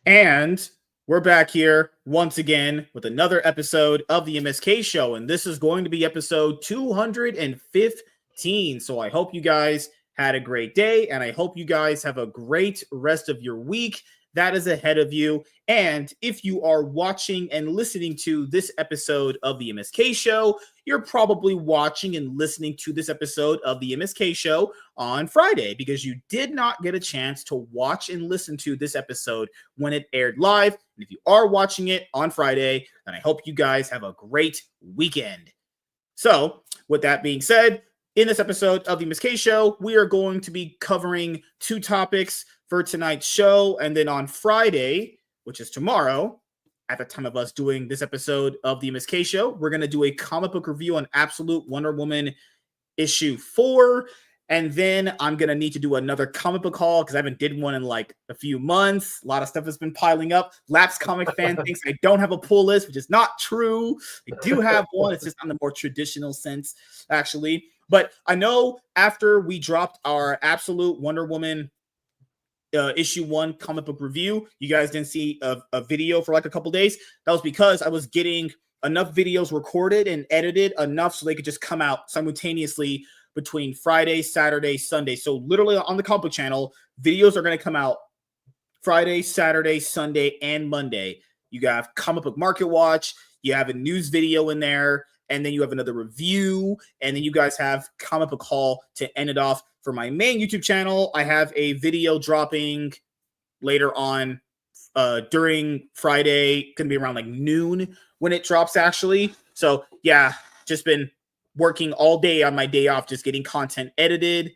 And we're back here once again with another episode of the MSK show. And this is going to be episode 215. So I hope you guys had a great day. And I hope you guys have a great rest of your week that is ahead of you. And if you are watching and listening to this episode of the MSK show, you're probably watching and listening to this episode of the MSK show on Friday because you did not get a chance to watch and listen to this episode when it aired live. And if you are watching it on Friday, then I hope you guys have a great weekend. So with that being said, in this episode of the MSK show, we are going to be covering two topics for tonight's show. And then on Friday, which is tomorrow, at the time of us doing this episode of the MSK show, we're going to do a comic book review on Absolute Wonder Woman issue 4. And then I'm going to need to do another comic book haul because I haven't did one in like a few months. A lot of stuff has been piling up. Lapsed Comic fan thinks I don't have a pull list, which is not true. I do have one. It's just on the more traditional sense, actually. But I know after we dropped our Absolute Wonder Woman issue 1 comic book review, you guys didn't see a video for like a couple days. That was because I was getting enough videos recorded and edited enough so they could just come out simultaneously between Friday, Saturday, Sunday. So literally on the comic book channel, videos are going to come out Friday, Saturday, Sunday, and Monday. You got Comic Book Market Watch, you have a news video in there, and then you have another review, and then you guys have Comic Book Haul to end it off. For my main YouTube channel, I have a video dropping later on during Friday, going to be around like noon when it drops, actually. So, yeah, just been working all day on my day off, just getting content edited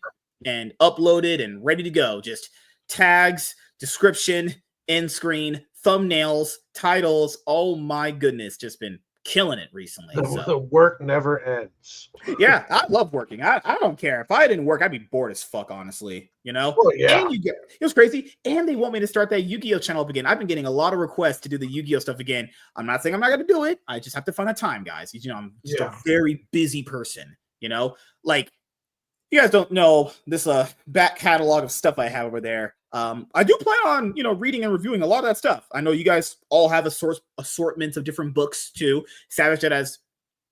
and uploaded and ready to go. Just tags, description, end screen, thumbnails, titles. Oh, my goodness, just been killing it recently. The work never ends. Yeah, I love working. I don't care. If I didn't work, I'd be bored as fuck, honestly. You know? Oh, yeah. And it was crazy. And they want me to start that Yu-Gi-Oh channel up again. I've been getting a lot of requests to do the Yu-Gi-Oh stuff again. I'm not saying I'm not going to do it. I just have to find the time, guys. You know, I'm just a very busy person, you know? Like, you guys don't know this back catalog of stuff I have over there. I do plan on, you know, reading and reviewing a lot of that stuff. I know you guys all have assortments of different books too. Savage Dad has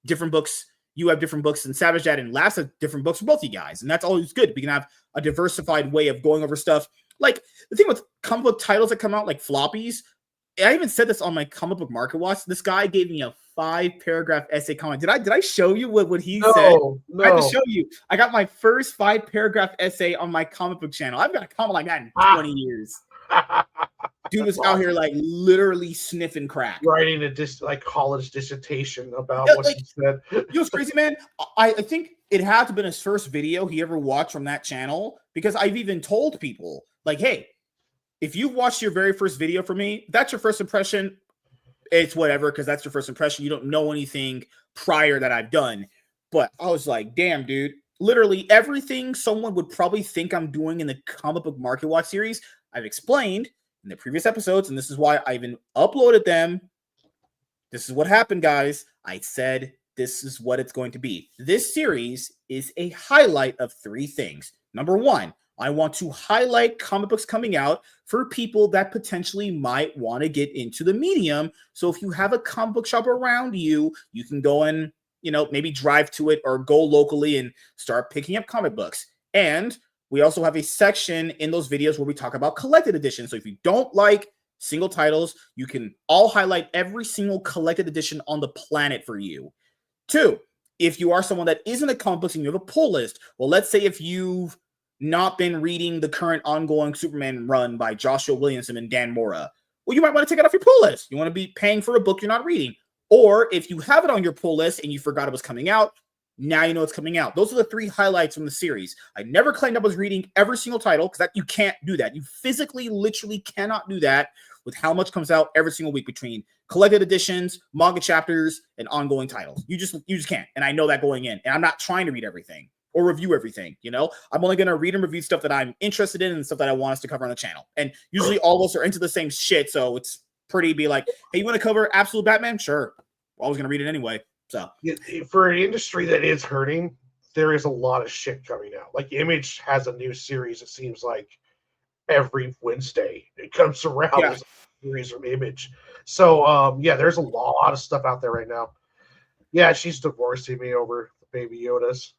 different books. You have different books, and Savage Dad and Last have different books for both you guys. And that's always good. We can have a diversified way of going over stuff. Like the thing with comic book titles that come out like floppies, I even said this on my Comic Book Market Watch. This guy gave me a 5-paragraph essay comment. Did I show you what he said? No. I have to show you. I got my first 5-paragraph essay on my comic book channel. I've got a comment like that in 20 years. Dude was out here like literally sniffing crack, writing a college dissertation about what he said. You know what's crazy, man? I think it had to have been his first video he ever watched from that channel, because I've even told people like, hey, if you've watched your very first video from me, that's your first impression. It's whatever, because that's your first impression. You don't know anything prior that I've done. But I was like, damn, dude. Literally everything someone would probably think I'm doing in the Comic Book Market Watch series, I've explained in the previous episodes, and this is why I even uploaded them. This is what happened, guys. I said this is what it's going to be. This series is a highlight of 3 things. Number 1, I want to highlight comic books coming out for people that potentially might want to get into the medium. So if you have a comic book shop around you, you can go and, you know, maybe drive to it or go locally and start picking up comic books. And we also have a section in those videos where we talk about collected editions. So if you don't like single titles, you can all highlight every single collected edition on the planet for you. 2, if you are someone that isn't a comic books and you have a pull list, well, let's say if you've not been reading the current ongoing Superman run by Joshua Williamson and Dan Mora, well, you might want to take it off your pull list. You want to be paying for a book you're not reading. Or if you have it on your pull list and you forgot it was coming out, now you know it's coming out. Those are the 3 highlights from the series. I never claimed I was reading every single title, because that you can't do that. You physically, literally cannot do that with how much comes out every single week between collected editions, manga chapters, and ongoing titles. You just can't. And I know that going in. And I'm not trying to read everything or review everything, you know? I'm only going to read and review stuff that I'm interested in and stuff that I want us to cover on the channel. And usually all of us are into the same shit, so it's pretty be like, hey, you want to cover Absolute Batman? Sure. Well, I was going to read it anyway. So for an industry that is hurting, there is a lot of shit coming out. Like Image has a new series, it seems like every Wednesday it comes around. Yeah. series from Image. So yeah, there's a lot of stuff out there right now. Yeah, she's divorcing me over the Baby Yodas.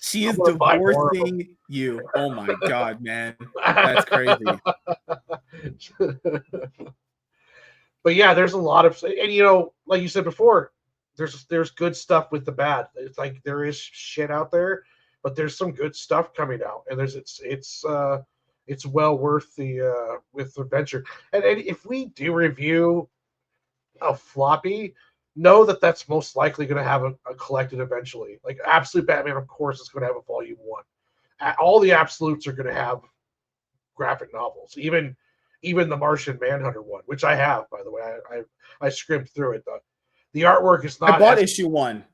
She I'm is gonna buy more of them. divorcing you. Oh my god, man. That's crazy. But yeah, there's a lot of, and you know, like you said before, there's good stuff with the bad. It's like there is shit out there, but there's some good stuff coming out, and it's well worth the with the venture. And if we do review a floppy, know that that's most likely going to have a collected eventually. Like Absolute Batman, of course, is going to have a volume one. All the absolutes are going to have graphic novels, even the Martian Manhunter one, which I have, by the way. I scrimped through it. The artwork is I not bought as, issue 1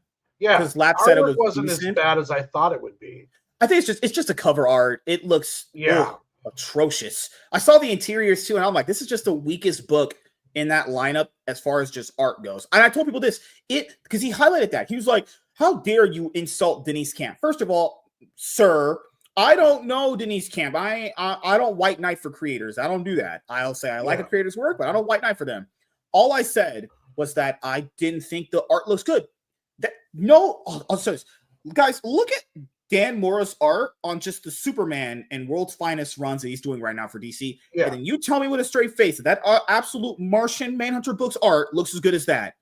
yeah, because Lap said it artwork was wasn't as decent. bad as I thought it would be. I think it's just a cover art. It looks Yeah. atrocious. I saw the interiors too, and I'm like, this is just the weakest book in that lineup as far as just art goes. And I told people this, because he highlighted that. He was like, how dare you insult Denise Camp? First of all, sir, I don't know Denise Camp. I don't white knight for creators. I don't do that. I'll say I like a creator's work, but I don't white knight for them. All I said was that I didn't think the art looks good. Guys, look at Dan Mora's art on just the Superman and World's Finest runs that he's doing right now for DC. Yeah. And then you tell me with a straight face that absolute Martian Manhunter books art looks as good as that.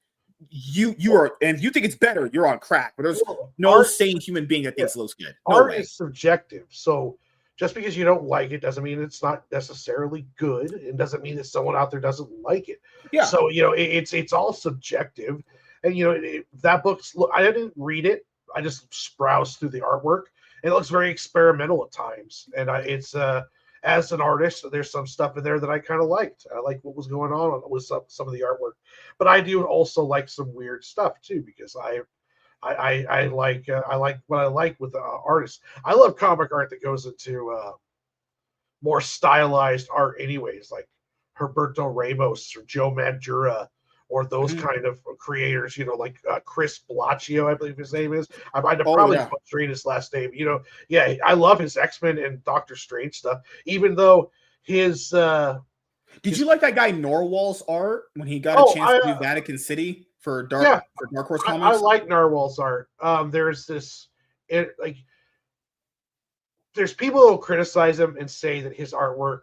You are, and if you think it's better, you're on crack. But there's no sane human being that thinks it looks good. No art way. is subjective. So just because you don't like it doesn't mean it's not necessarily good. It doesn't mean that someone out there doesn't like it. Yeah. So, you know, it's all subjective. And, you know, that book's, I didn't read it. I just browsed through the artwork. It looks very experimental at times. And it's as an artist, there's some stuff in there that I kind of liked. I like what was going on with some of the artwork. But I do also like some weird stuff, too, because I like what I like with artists. I love comic art that goes into more stylized art anyways, like Herberto Ramos or Joe Mandura or those kind of creators, you know, like Chris Bellaccio, I believe his name is. I might have probably butchering his last name. You know, yeah, I love his X-Men and Doctor Strange stuff, even though his Did you like that guy Norwal's art when he got a chance to do Vatican City for Dark Horse Comics? I like Narwhal's art. There's there's people who will criticize him and say that his artwork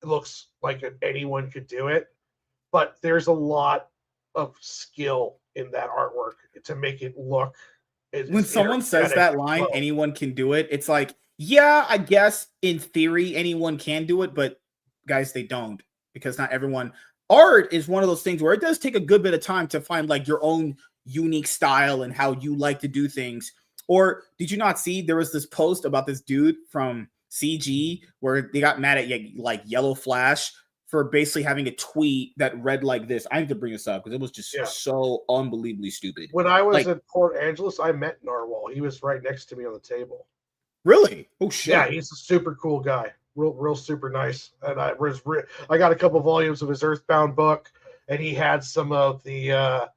looks like anyone could do it, but there's a lot of skill in that artwork to make it look. When someone says that line, anyone can do it, it's like, yeah, I guess in theory anyone can do it, but guys, they don't, because not everyone. Art is one of those things where it does take a good bit of time to find like your own unique style and how you like to do things. Or did you not see there was this post about this dude from CG where they got mad at like Yellow Flash for basically having a tweet that read like this? I need to bring this up because it was just so unbelievably stupid. When I was at Port Angeles, I met Narwhal. He was right next to me on the table. Really? Oh shit! Yeah, he's a super cool guy. Real super nice. And I got a couple volumes of his Earthbound book, and he had some of the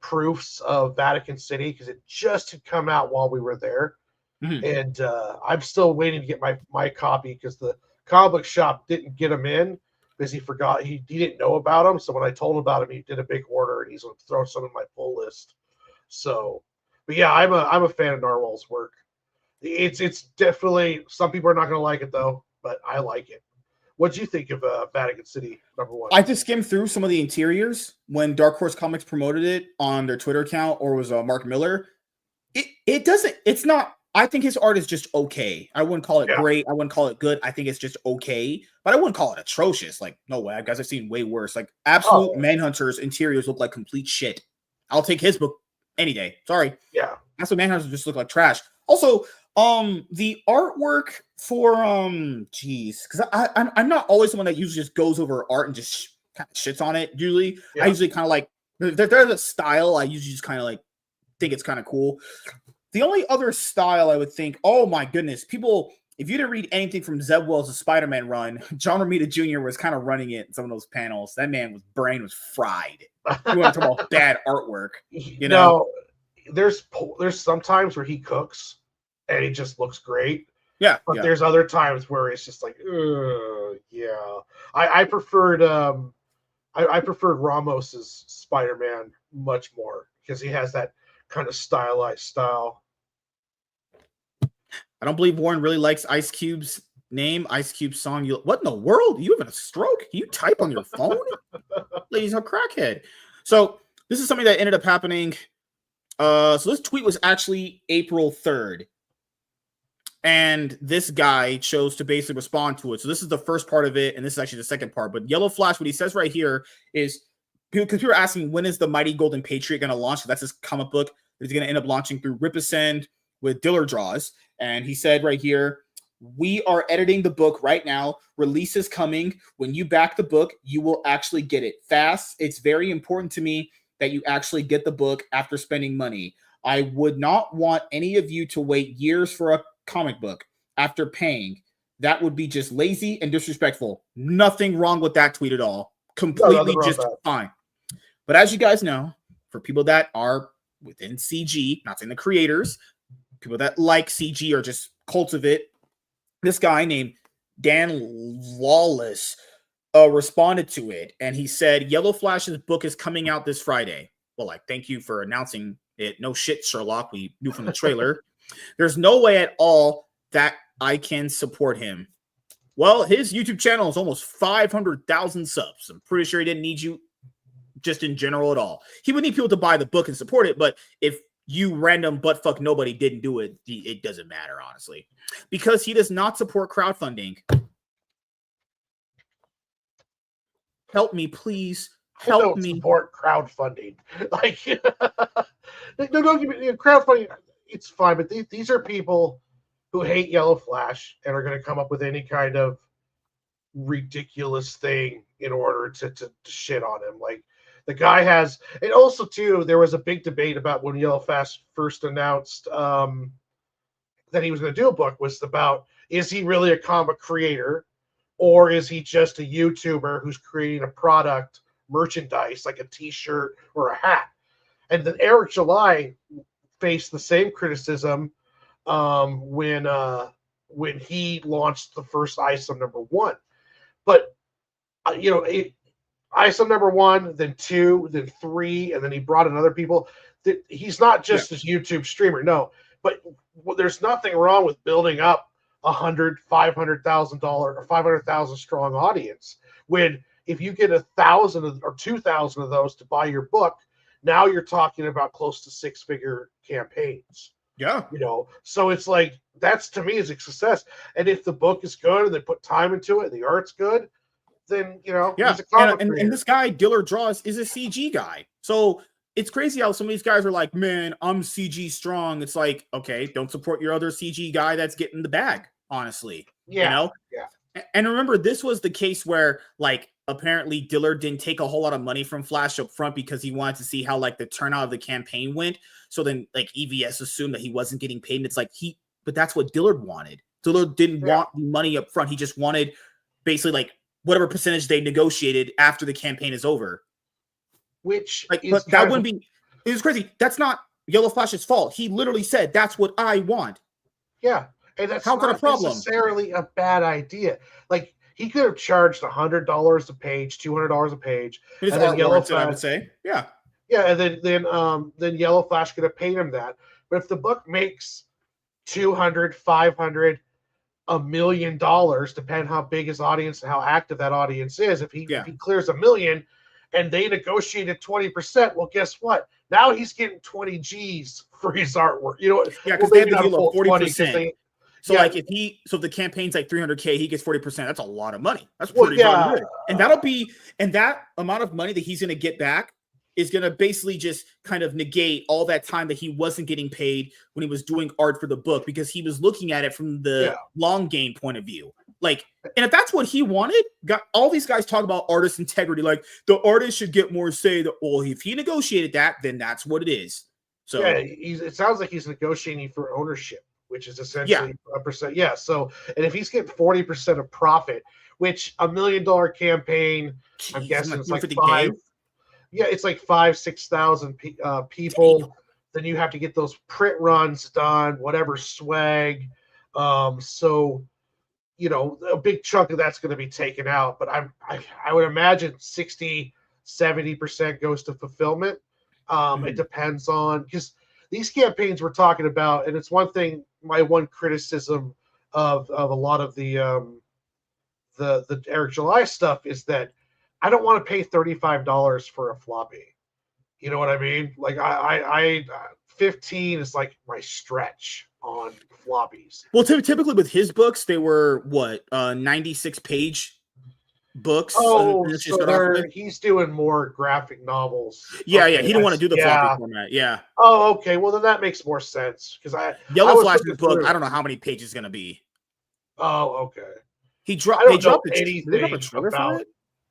proofs of Vatican City because it just had come out while we were there. Mm-hmm. And I'm still waiting to get my copy because the comic book shop didn't get him in because he forgot he didn't know about him. So when I told him about him, he did a big order and he's going to throw some in my pull list. So, but yeah, I'm a fan of Narwhal's work. It's definitely, some people are not going to like it though, but I like it. What do you think of Vatican City #1? I just skimmed through some of the interiors when Dark Horse Comics promoted it on their Twitter account, or was Mark Miller. It's not. I think his art is just okay. I wouldn't call it great. I wouldn't call it good. I think it's just okay, but I wouldn't call it atrocious. Like, no way, guys, I've seen way worse. Like, Absolute Manhunter's interiors look like complete shit. I'll take his book any day. Sorry. Yeah. Absolute Manhunters just look like trash. Also, the artwork for because I'm not always someone that usually just goes over art and just kind of shits on it. Usually, I usually kind of like there's a style I usually just kind of like think it's kind of cool. The only other style I would think, oh my goodness, people, if you didn't read anything from Zeb Wells' Spider-Man run, John Romita Jr. was kind of running it in some of those panels. That man's brain was fried. You want to talk about bad artwork, you know? There's some times where he cooks and it just looks great. Yeah. But there's other times where it's just like, yeah. I preferred I preferred Ramos's Spider-Man much more because he has that kind of stylized style. I don't believe Warren really likes Ice Cube's name, Ice Cube's song. What in the world? You having a stroke? Can you type on your phone? Lady's a crackhead. So this is something that ended up happening. So this tweet was actually April 3rd. And this guy chose to basically respond to it. So this is the first part of it, and this is actually the second part. But Yellow Flash, what he says right here is, because people are asking, when is the Mighty Golden Patriot going to launch? So that's his comic book that he's going to end up launching through Ripasend with Diller Draws. And he said right here, we are editing the book right now. Release is coming. When you back the book, you will actually get it fast. It's very important to me that you actually get the book after spending money. I would not want any of you to wait years for a comic book after paying. That would be just lazy and disrespectful. Nothing wrong with that tweet at all. Completely just fine. But as you guys know, for people that are within CG, not saying the creators, people that like CG or just cults of it, this guy named Dan Lawless responded to it, and he said, Yellow Flash's book is coming out this Friday. Well, like, thank you for announcing it. No shit, Sherlock. We knew from the trailer. There's no way at all that I can support him. Well, his YouTube channel is almost 500,000 subs. I'm pretty sure he didn't need you just in general at all. He would need people to buy the book and support it, but if you random buttfuck nobody didn't do it, it doesn't matter, honestly. Because he does not support crowdfunding. Help me, please. Help me. Support crowdfunding. Like, no, don't give me crowdfunding. It's fine, but these are people who hate Yellow Flash and are going to come up with any kind of ridiculous thing in order to shit on him. Like, the guy has, and also too, there was a big debate about when Yellow Flash first announced that he was going to do a book, was about, is he really a comic creator, or is he just a YouTuber who's creating a product, merchandise, like a t-shirt or a hat? And then Eric July faced the same criticism when he launched the first ISOM #1. But ISOM #1, then 2, then 3, and then he brought in other people. He's not just this YouTube streamer, no. But there's nothing wrong with building up $500,000 or 500,000 strong audience. When if you get 1,000 or 2,000 of those to buy your book, now you're talking about close to 6-figure campaigns. Yeah. So it's like, that's to me is a success. And if the book is good and they put time into it and the art's good, then, he's a comic creator. And this guy, Diller Draws, is a CG guy. So it's crazy how some of these guys are like, man, I'm CG strong. It's like, okay, don't support your other CG guy that's getting the bag, honestly. Yeah. Yeah. And remember, this was the case where, like, apparently Diller didn't take a whole lot of money from Flash up front because he wanted to see how, like, the turnout of the campaign went. So then, like, EVS assumed that he wasn't getting paid. And it's like, but that's what Dillard wanted. Dillard didn't want the money up front. He just wanted basically, like, whatever percentage they negotiated after the campaign is over. Which, like, but that wouldn't be, it was crazy. That's not Yellow Flash's fault. He literally said, that's what I want. Yeah. And that's not necessarily a bad idea. Like, he could have charged $100 a page, $200 a page. And then Yellow Flash, I would say. Yeah. Yeah, and then Yellow Flash could have paid him that. But if the book makes $200, $500, $1 million, depending how big his audience and how active that audience is, if he clears $1 million and they negotiated 20%, well, guess what? Now he's getting 20 G's for his artwork. Because they have the deal of 40%. So like if the campaign's like 300K, he gets 40%. That's a lot of money. That's pretty good. And that amount of money that he's going to get back is going to basically just kind of negate all that time that he wasn't getting paid when he was doing art for the book, because he was looking at it from the long game point of view. Like, and if that's what he wanted, all these guys talk about artist integrity. Like, the artist should get more say. Well, if he negotiated that, then that's what it is. So it sounds like he's negotiating for ownership, which is essentially a percent. Yeah. So, and if he's getting 40% of profit, which $1 million campaign, I'm guessing it's like five. Yeah, it's like 5,000-6,000 people. Damn. Then you have to get those print runs done, whatever swag. So a big chunk of that's going to be taken out. But I would imagine 60-70% goes to fulfillment. It depends on, because these campaigns we're talking about, and it's one thing. My one criticism of a lot of the Eric July stuff is that I don't want to pay $35 for a floppy. You know what I mean? Like I 15 is like my stretch on floppies. Well, typically with his books, they were 96-page books. Oh, so he's doing more graphic novels. Yeah, okay, yeah. He didn't want to do the floppy format. Yeah. Oh, okay. Well, then that makes more sense because Yellow Flash's book. I don't know how many pages it's gonna be. Oh, okay. They dropped anything about it.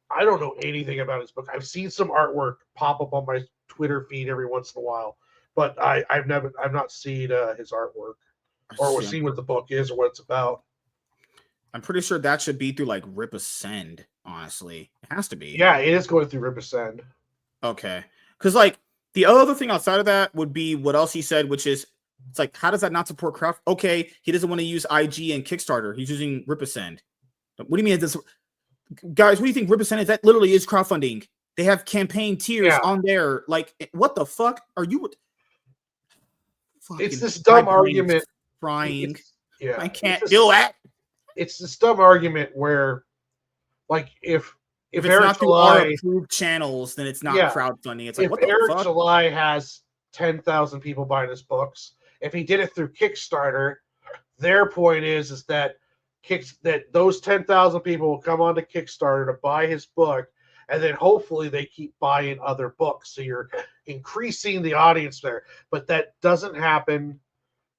I don't know anything about his book. I've seen some artwork pop up on my Twitter feed every once in a while, but I've not seen his artwork or seen what the book is or what it's about. I'm pretty sure that should be through like Rip Ascend. Honestly, it has to be. Yeah, it is going through Rip Ascend. Okay, because like the other thing outside of that would be what else he said, which is it's like, how does that not support crowd? Okay, he doesn't want to use IG and Kickstarter. He's using Rip Ascend. What do you mean? This guys, what do you think Rip Ascend is? That literally is crowdfunding. They have campaign tiers on there. Like, what the fuck are you? It's this dumb argument. Frying. I can't do it. It's this dumb argument where, like, if it's not through our approved channels, then it's not crowdfunding. It's like, what the Eric fuck? July has 10,000 people buying his books. If he did it through Kickstarter, their point is that those 10,000 people will come onto Kickstarter to buy his book, and then hopefully they keep buying other books. So you're increasing the audience there. But that doesn't happen.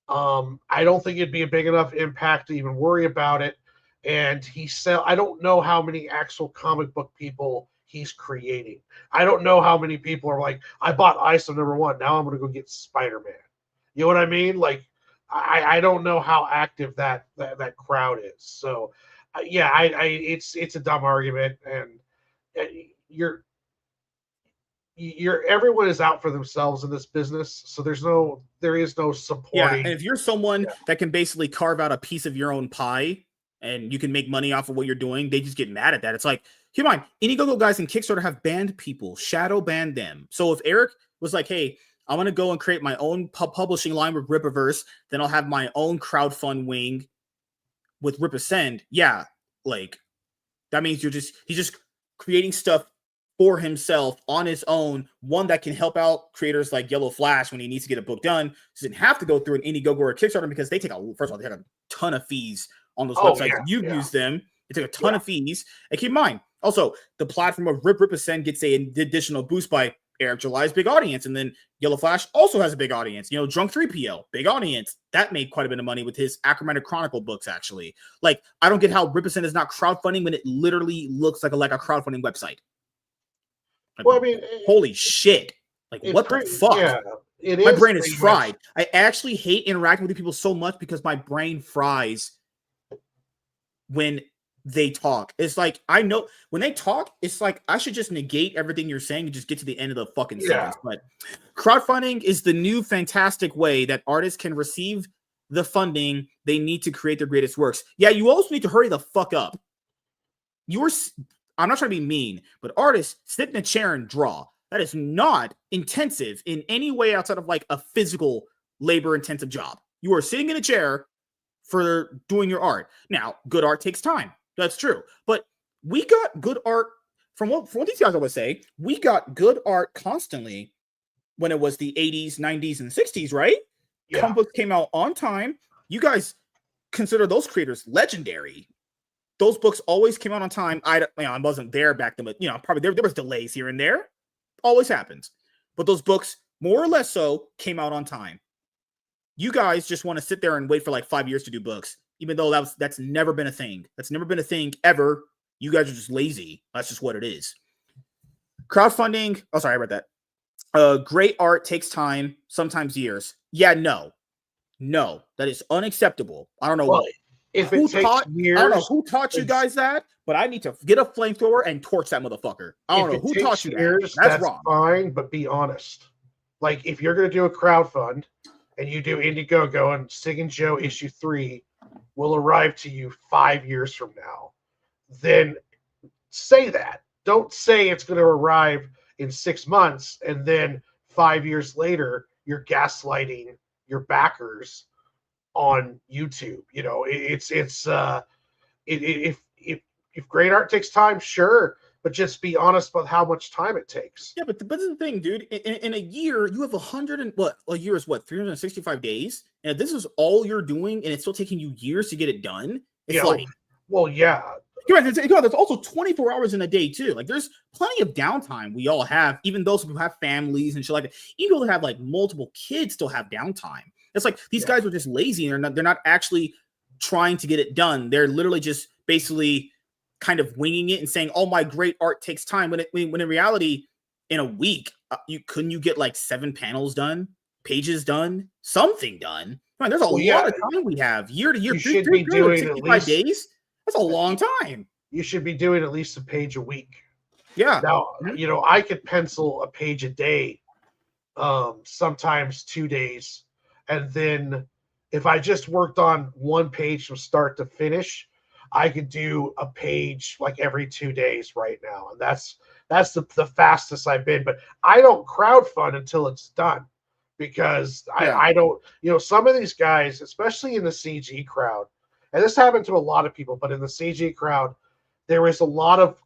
I don't think it'd be a big enough impact to even worry about it. And I don't know how many actual comic book people he's creating. I don't know how many people are like, I bought ISO #1. Now I'm going to go get Spider-Man. You know what I mean? Like, I don't know how active that crowd is. So, it's a dumb argument, and everyone is out for themselves in this business. So there is no supporting. Yeah, and if you're someone that can basically carve out a piece of your own pie and you can make money off of what you're doing, they just get mad at that. It's like, keep in mind, Indiegogo guys and Kickstarter have banned people, shadow banned them. So if Eric was like, hey, I'm going to go and create my own publishing line with Rippaverse, then I'll have my own crowdfund wing with Rip Ascend. Yeah, like, that means he's just creating stuff for himself on his own, one that can help out creators like Yellow Flash when he needs to get a book done. He doesn't have to go through an Indiegogo or a Kickstarter because they take a ton of fees on those websites. You've used them. They take a ton of fees. And keep in mind, also, the platform of Rip Ascend gets an additional boost by Eric July's big audience. And then Yellow Flash also has a big audience. Drunk 3PO, big audience. That made quite a bit of money with his Achromatic Chronicle books, actually. Like, I don't get how Rip Ascend is not crowdfunding when it literally looks like a crowdfunding website. Like, well, I mean, holy shit. Like, what the fuck? Yeah, my brain is fried. I actually hate interacting with people so much because my brain fries when they talk. It's like, I know when they talk, it's like I should just negate everything you're saying and just get to the end of the fucking sentence. But crowdfunding is the new fantastic way that artists can receive the funding they need to create their greatest works. Yeah, you also need to hurry the fuck up. I'm not trying to be mean, but artists sit in a chair and draw. That is not intensive in any way outside of like a physical labor-intensive job. You are sitting in a chair for doing your art. Now, good art takes time. That's true. But we got good art from what these guys always say. We got good art constantly when it was the 80s, 90s, and 60s, right? Yeah. Comic books came out on time. You guys consider those creators legendary. Those books always came out on time. I wasn't there back then, but probably there was delays here and there. Always happens. But those books, more or less so, came out on time. You guys just want to sit there and wait for like 5 years to do books, even though that's never been a thing. That's never been a thing ever. You guys are just lazy. That's just what it is. Crowdfunding. Oh, sorry, I read that. Great art takes time, sometimes years. Yeah, no, that is unacceptable. I don't know. Well, if it takes years, I don't know who taught you guys that, but I need to get a flamethrower and torch that motherfucker. I don't know who taught you that. That's wrong. Fine, but be honest. Like, if you're going to do a crowdfund and you do Indiegogo and Sig and Joe issue 3 will arrive to you 5 years from now, then say that. Don't say it's going to arrive in 6 months and then 5 years later you're gaslighting your backers on YouTube. You know, if great art takes time, sure, but just be honest about how much time it takes. Yeah, but this is the thing, dude. In a year, you have 100 and what? A year is what? 365 days, and if this is all you're doing, and it's still taking you years to get it done. It's like, well, yeah. There's also 24 hours in a day too. Like, there's plenty of downtime we all have, even those who have families and shit like that. Even people that have like multiple kids still have downtime. It's like these guys are just lazy and they're not actually trying to get it done. They're literally just basically kind of winging it and saying, "Oh, my great art takes time." When in reality, in a week, you get like 7 panels done, pages done, something done. Man, there's a lot of time we have year to year. You should be doing 65 days. That's a long time. You should be doing at least a page a week. Yeah. Now, you know, I could pencil a page a day, sometimes 2 days. And then if I just worked on one page from start to finish, I could do a page like every 2 days right now. And that's the fastest I've been. But I don't crowdfund until it's done because I don't, you know, some of these guys, especially in the CG crowd, and this happened to a lot of people, but in the CG crowd, there was a lot of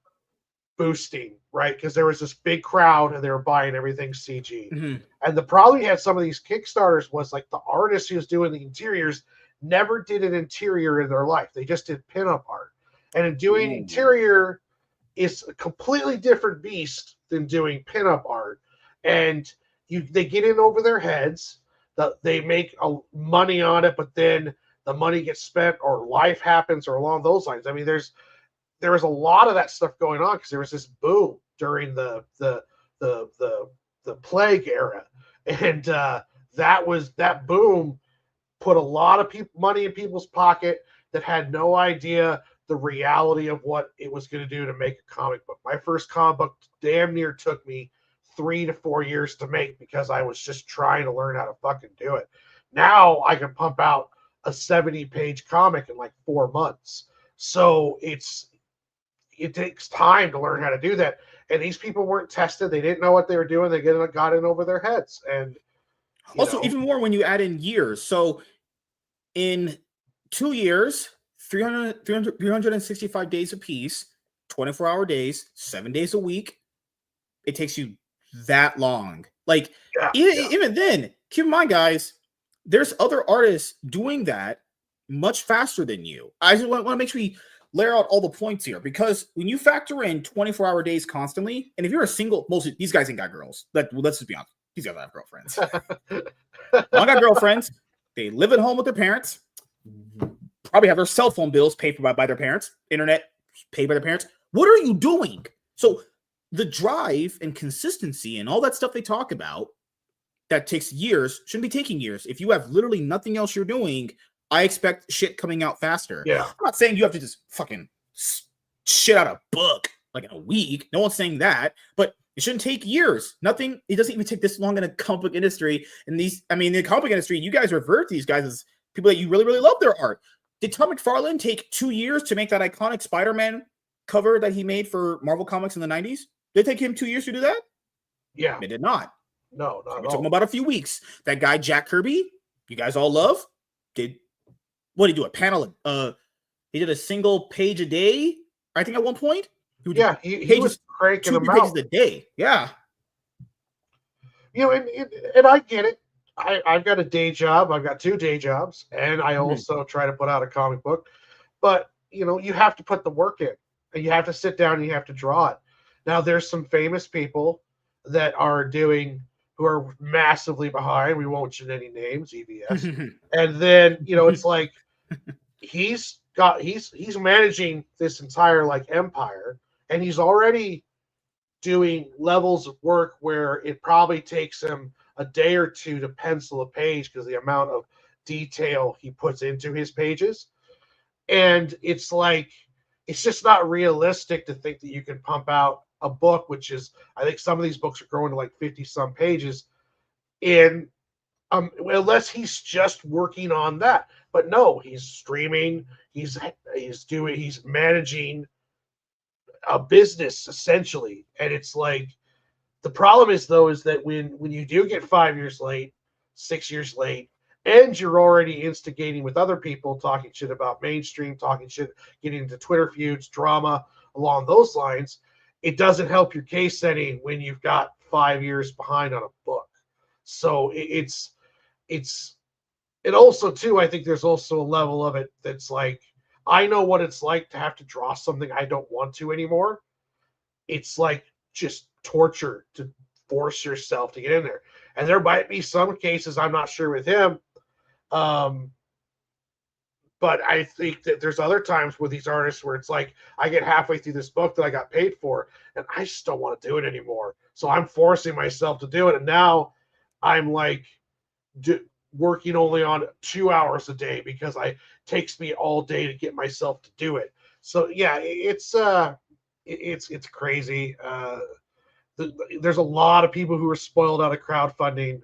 boosting, right? Because there was this big crowd and they were buying everything CG. Mm-hmm. And the problem you had some of these Kickstarters was like the artist who was doing the interiors never did an interior in their life. They just did pinup art. And in doing interior is a completely different beast than doing pinup art. And they get in over their heads. They make money on it, but then the money gets spent or life happens or along those lines. I mean, there was a lot of that stuff going on because there was this boom during the plague era, and that boom put a lot of money in people's pocket that had no idea the reality of what it was going to do to make a comic book. My first comic book damn near took me 3 to 4 years to make because I was just trying to learn how to fucking do it. Now I can pump out a 70-page comic in like 4 months. So it takes time to learn how to do that. And these people weren't tested. They didn't know what they were doing. They got in over their heads. And also, even more when you add in years. So in 2 years, 365 days apiece, 24-hour days, 7 days a week, it takes you that long. Like, even then, keep in mind, guys, there's other artists doing that much faster than you. I just want to make sure we layer out all the points here, because when you factor in 24-hour days constantly, and if you're a single, most of these guys ain't got girls. Let's just be honest. These guys have girlfriends. I got girlfriends. They live at home with their parents. Probably have their cell phone bills paid for by their parents. Internet paid by their parents. What are you doing? So the drive and consistency and all that stuff they talk about that takes years shouldn't be taking years. If you have literally nothing else you're doing, I expect shit coming out faster. Yeah. I'm not saying you have to just fucking shit out a book like in a week. No one's saying that, but it shouldn't take years. It doesn't even take this long in a comic book industry. And the comic book industry, you guys revert to these guys as people that you really, really love their art. Did Todd McFarlane take 2 years to make that iconic Spider-Man cover that he made for Marvel Comics in the 90s? Did it take him 2 years to do that? Yeah. It did not. No, not It took him about a few weeks. That guy, Jack Kirby, you guys all love, what did he do? A panel? He did a single page a day, I think, at one point. He was cranking them out. 2 pages a day. Yeah. You know, and I get it. I've got a day job. I've got 2 day jobs, and I also try to put out a comic book. But, you know, you have to put the work in, and you have to sit down and you have to draw it. Now, there's some famous people that are who are massively behind. We won't mention any names, EVS. And then, you know, it's like he's managing this entire like empire, and he's already doing levels of work where it probably takes him a day or 2 to pencil a page because the amount of detail he puts into his pages. And it's like, it's just not realistic to think that you can pump out a book, which is, I think some of these books are growing to like 50 some pages in Unless he's just working on that. But no, he's streaming. He's managing a business essentially, and it's like the problem is though is that when you do get 5 years late, 6 years late, and you're already instigating with other people talking shit about mainstream, talking shit, getting into Twitter feuds, drama along those lines, it doesn't help your case any when you've got 5 years behind on a book. So it's and also too, I think there's also a level of it that's like, I know what it's like to have to draw something I don't want to anymore. It's like just torture to force yourself to get in there. And there might be some cases, I'm not sure with him, but I think that there's other times with these artists where it's like, I get halfway through this book that I got paid for, and I just don't want to do it anymore. So I'm forcing myself to do it. And now I'm like, working only on 2 hours a day because it takes me all day to get myself to do it. So yeah, it's crazy. There's a lot of people who are spoiled out of crowdfunding.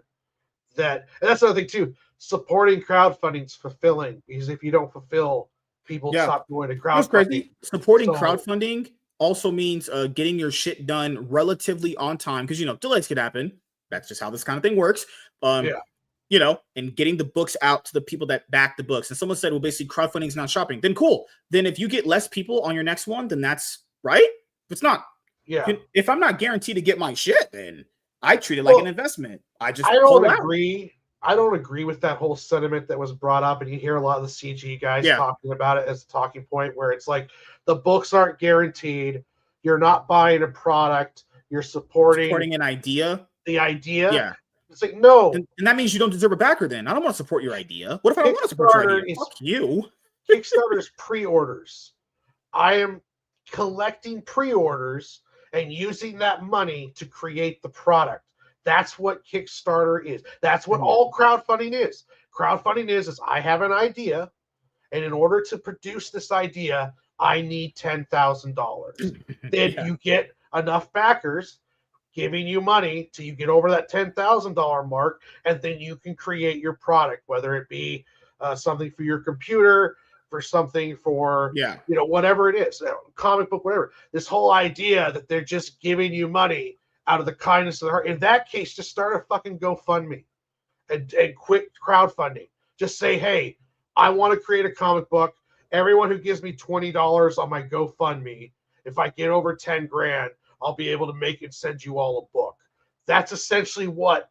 And that's another thing too. Supporting crowdfunding is fulfilling, because if you don't fulfill, people stop going to crowdfunding. That's crazy. Supporting crowdfunding also means getting your shit done relatively on time, because delays could happen. That's just how this kind of thing works. And getting the books out to the people that back the books. And someone said, well, basically crowdfunding is not shopping. Then cool. Then if you get less people on your next one, then that's right. If it's not, if I'm not guaranteed to get my shit, then I treat it like an investment. I don't agree. I don't agree with that whole sentiment that was brought up. And you hear a lot of the CG guys talking about it as a talking point, where it's like, the books aren't guaranteed. You're not buying a product. You're supporting an idea. The idea. Yeah. It's like, no. And that means you don't deserve a backer then. I don't want to support your idea. What if I don't want to support your idea? Fuck you. Kickstarter's pre-orders. I am collecting pre-orders and using that money to create the product. That's what Kickstarter is. That's what all crowdfunding is. Crowdfunding is I have an idea, and in order to produce this idea, I need $10,000. Then you get enough backers giving you money till you get over that $10,000 mark, and then you can create your product, whether it be something for your computer, for something for whatever it is, comic book, whatever. This whole idea that they're just giving you money out of the kindness of their heart. In that case, just start a fucking GoFundMe and quit crowdfunding. Just say, hey, I want to create a comic book. Everyone who gives me $20 on my GoFundMe, if I get over 10 grand, I'll be able to make and send you all a book. That's essentially what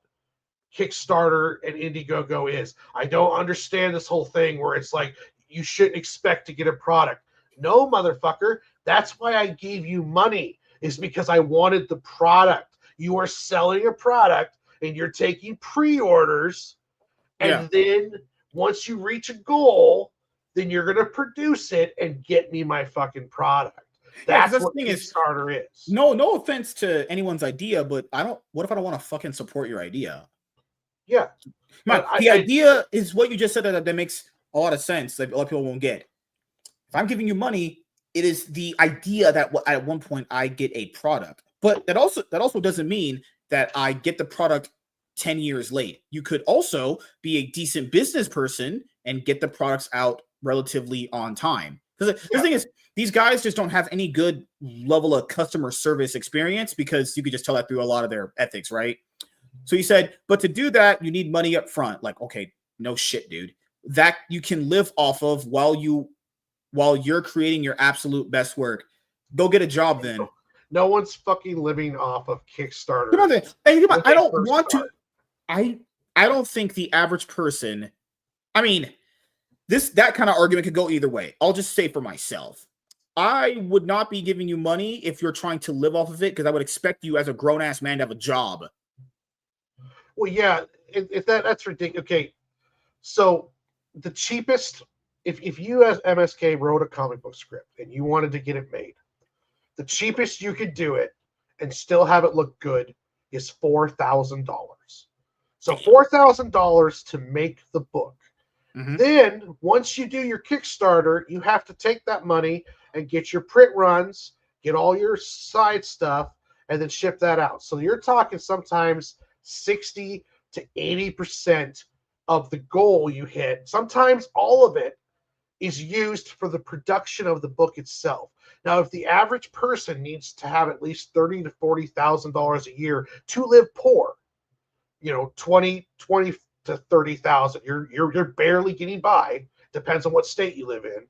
Kickstarter and Indiegogo is. I don't understand this whole thing where it's like, you shouldn't expect to get a product. No, motherfucker. That's why I gave you money, is because I wanted the product. You are selling a product and you're taking pre-orders. And then once you reach a goal, then you're going to produce it and get me my fucking product. That's what Kickstarter is. No offense to anyone's idea, but what if I don't want to fucking support your idea? Yeah. The idea is what you just said, that makes a lot of sense that a lot of people won't get. If I'm giving you money, it is the idea that at one point I get a product. But that also doesn't mean that I get the product 10 years late. You could also be a decent business person and get the products out relatively on time. Because the thing is, these guys just don't have any good level of customer service experience, because you could just tell that through a lot of their ethics, right? So you said, but to do that, you need money up front. Like, okay, no shit, dude. That you can live off of while you're creating your absolute best work. Go get a job then. No one's fucking living off of Kickstarter. Come on, then. Hey, come on. I don't want to. I don't think the average person. I mean, that kind of argument could go either way. I'll just say for myself, I would not be giving you money if you're trying to live off of it, because I would expect you as a grown ass man to have a job. Well, yeah, that's ridiculous. Okay, so the cheapest, if you as MSK wrote a comic book script and you wanted to get it made, the cheapest you could do it and still have it look good is $4,000. So $4,000 to make the book. Mm-hmm. Then once you do your Kickstarter, you have to take that money and get your print runs, get all your side stuff, and then ship that out. So you're talking sometimes $60,000 to 80% of the goal you hit. Sometimes all of it is used for the production of the book itself. Now, if the average person needs to have at least $30,000 to $40,000 a year to live poor, 20 to 30,000, you're barely getting by. Depends on what state you live in.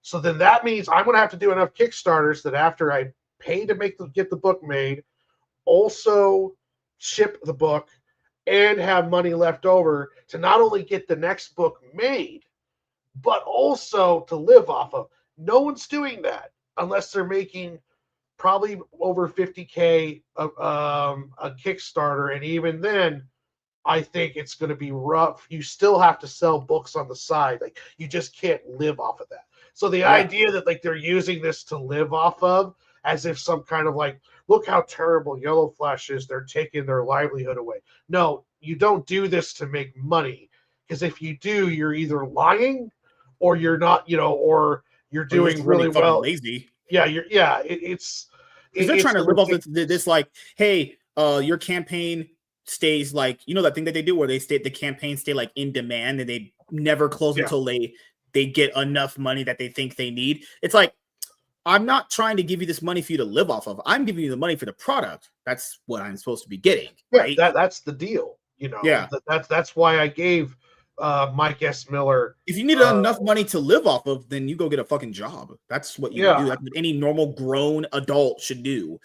So then that means I'm going to have to do enough Kickstarters that after I pay to get the book made, also ship the book, and have money left over to not only get the next book made, but also to live off of. No one's doing that unless they're making probably over 50K a Kickstarter. And even then, I think it's going to be rough. You still have to sell books on the side. Like, you just can't live off of that. So the idea that like they're using this to live off of, as if some kind of like, look how terrible Yellow Flash is, they're taking their livelihood away. No, you don't do this to make money. Because if you do, you're either lying or you're not, or you're doing really well. Lazy. Yeah, it's because they're trying to live off this like, hey, your campaign stays like, that thing that they do where the campaign stay like in demand and they never close until they get enough money that they think they need. It's like, I'm not trying to give you this money for you to live off of. I'm giving you the money for the product. That's what I'm supposed to be getting. Right? That's the deal. Yeah. That's why I gave Mike S. Miller. If you need enough money to live off of, then you go get a fucking job. That's what you do. That's what any normal grown adult should do.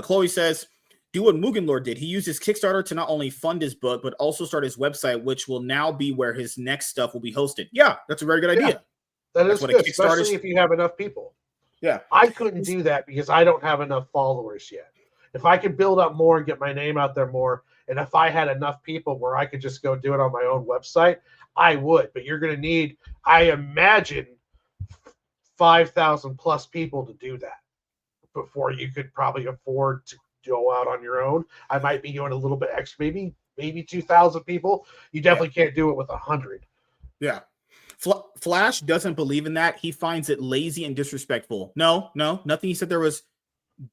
Chloe says, do what Mugen Lord did. He used his Kickstarter to not only fund his book, but also start his website, which will now be where his next stuff will be hosted. Yeah, that's a very good idea. That's good, especially if you have enough people. Yeah. I couldn't do that because I don't have enough followers yet. If I could build up more and get my name out there more, and if I had enough people where I could just go do it on my own website, I would. But you're going to need, I imagine, 5,000 plus people to do that before you could probably afford to go out on your own. I might be doing a little bit extra, maybe 2,000 people. You definitely can't do it with 100. Yeah. Flash doesn't believe in that. He finds it lazy and disrespectful. No, nothing. He said there was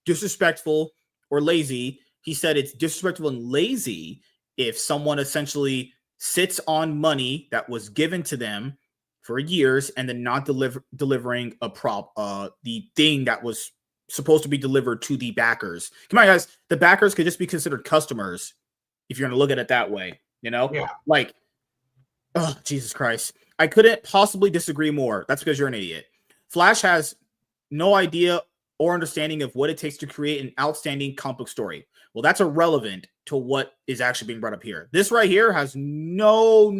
disrespectful or lazy. He said it's disrespectful and lazy if someone essentially sits on money that was given to them for years and then not delivering the thing that was supposed to be delivered to the backers. Come on, guys. The backers could just be considered customers if you're going to look at it that way. Yeah. Like, oh, Jesus Christ. I couldn't possibly disagree more. That's because you're an idiot. Flash has no idea or understanding of what it takes to create an outstanding comic book story. Well, that's irrelevant to what is actually being brought up here. This right here has no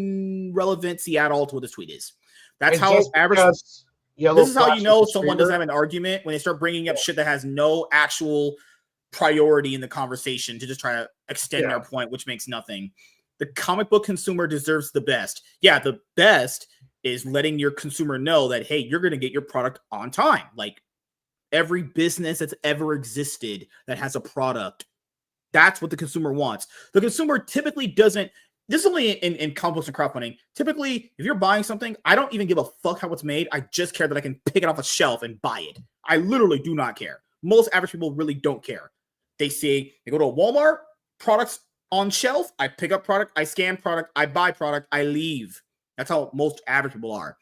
relevancy at all to what this tweet is. That's how average. This is how you know someone doesn't have an argument when they start bringing up shit that has no actual priority in the conversation to just try to extend their point, which makes nothing. The comic book consumer deserves the best. Yeah, the best is letting your consumer know that, hey, you're going to get your product on time. Like every business that's ever existed that has a product, that's what the consumer wants. The consumer typically doesn't. This is only in comic books and crowdfunding. Typically, if you're buying something, I don't even give a fuck how it's made. I just care that I can pick it off a shelf and buy it. I literally do not care. Most average people really don't care. They go to a Walmart, products on shelf, I pick up product, I scan product, I buy product, I leave. That's how most average people are.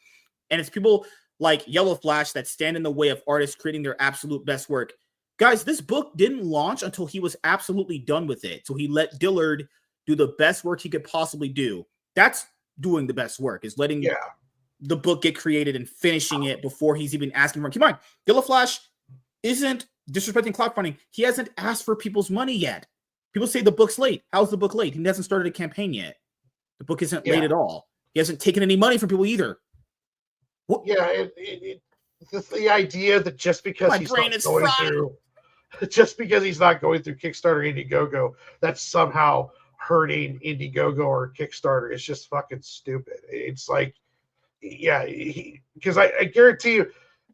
And it's people like Yellow Flash that stand in the way of artists creating their absolute best work. Guys, this book didn't launch until he was absolutely done with it. So he let Dillard do the best work he could possibly do. That's doing the best work, is letting the book get created and finishing it before he's even asking for it. Keep in mind, Yellow Flash isn't disrespecting crowdfunding. He hasn't asked for people's money yet. People say the book's late. How's the book late? He hasn't started a campaign yet. The book isn't late at all. He hasn't taken any money from people either. What? Yeah, it's the idea that just because he's not going through Kickstarter, Indiegogo, that's somehow hurting Indiegogo or Kickstarter is just fucking stupid. It's like, because I guarantee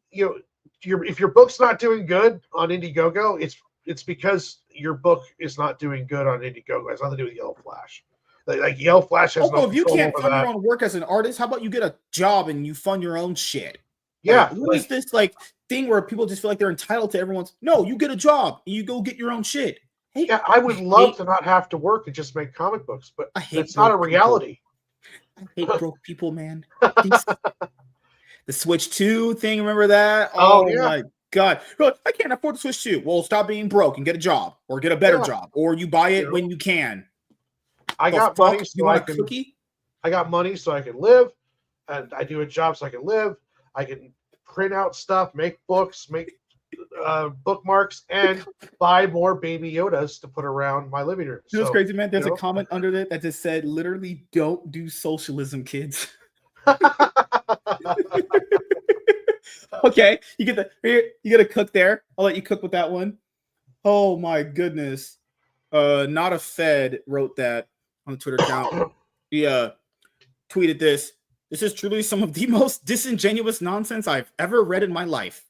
you, if your book's not doing good on Indiegogo, it's because your book is not doing good on Indiegogo. It has nothing to do with Yellow Flash. Like Yellow Flash has no control over that. If you can't fund your own work as an artist, how about you get a job and you fund your own shit? Yeah. What is this thing where people just feel like they're entitled to everyone's? No, you get a job and you go get your own shit. Yeah, I would love to not have to work and just make comic books, but that's not a reality. I hate broke people, man. The Switch 2 thing, remember that? Oh yeah. My God. I can't afford the Switch 2. Well, stop being broke and get a job or get a better job, or you buy it when you can. I got money so you want a cookie? I got money so I can live, and I do a job so I can live. I can print out stuff, make books, make bookmarks, and buy more Baby Yodas to put around my living room. You know what's crazy, man? There's a comment under that just said, literally, don't do socialism, kids. Okay, you get a cook there. I'll let you cook with that one. Oh my goodness. Not a Fed wrote that on the Twitter account. He tweeted this. This is truly some of the most disingenuous nonsense I've ever read in my life.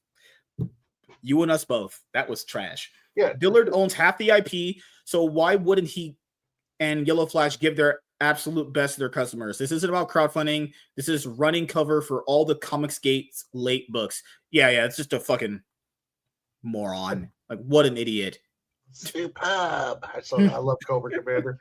You and us both. That was trash. Yeah. Dillard owns half the IP, so why wouldn't he and Yellow Flash give their absolute best to their customers? This isn't about crowdfunding. This is running cover for all the Comicsgate's late books. Yeah, it's just a fucking moron. Like, what an idiot. Superb. I love Cobra Commander.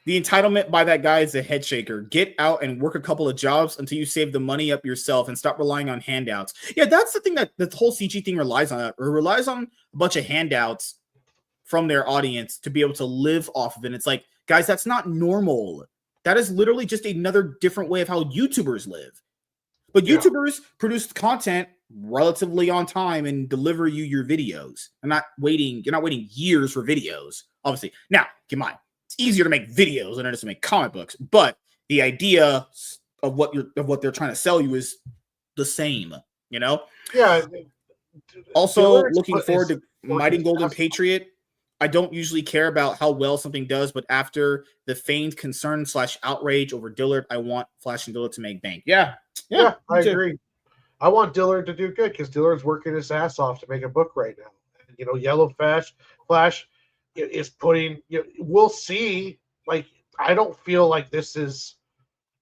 The entitlement by that guy is a head shaker. Get out and work a couple of jobs until you save the money up yourself and stop relying on handouts. Yeah, that's the thing that the whole CG thing relies on. It relies on a bunch of handouts from their audience to be able to live off of it. And it's like, guys, that's not normal. That is literally just another different way of how YouTubers live. But YouTubers produce content relatively on time and deliver you your videos. You're not waiting years for videos, obviously. Now, keep in mind, it's easier to make videos than it is to make comic books, but the idea of what they're trying to sell you is the same, you know? Yeah. Also, looking forward to Mighty Golden Patriot. I don't usually care about how well something does, but after the feigned concern / outrage over Dillard, I want Flash and Dillard to make bank. Yeah, I agree. I want Dillard to do good because Dillard's working his ass off to make a book right now. You know, Yellow Flash is putting. We'll see. Like, I don't feel like this is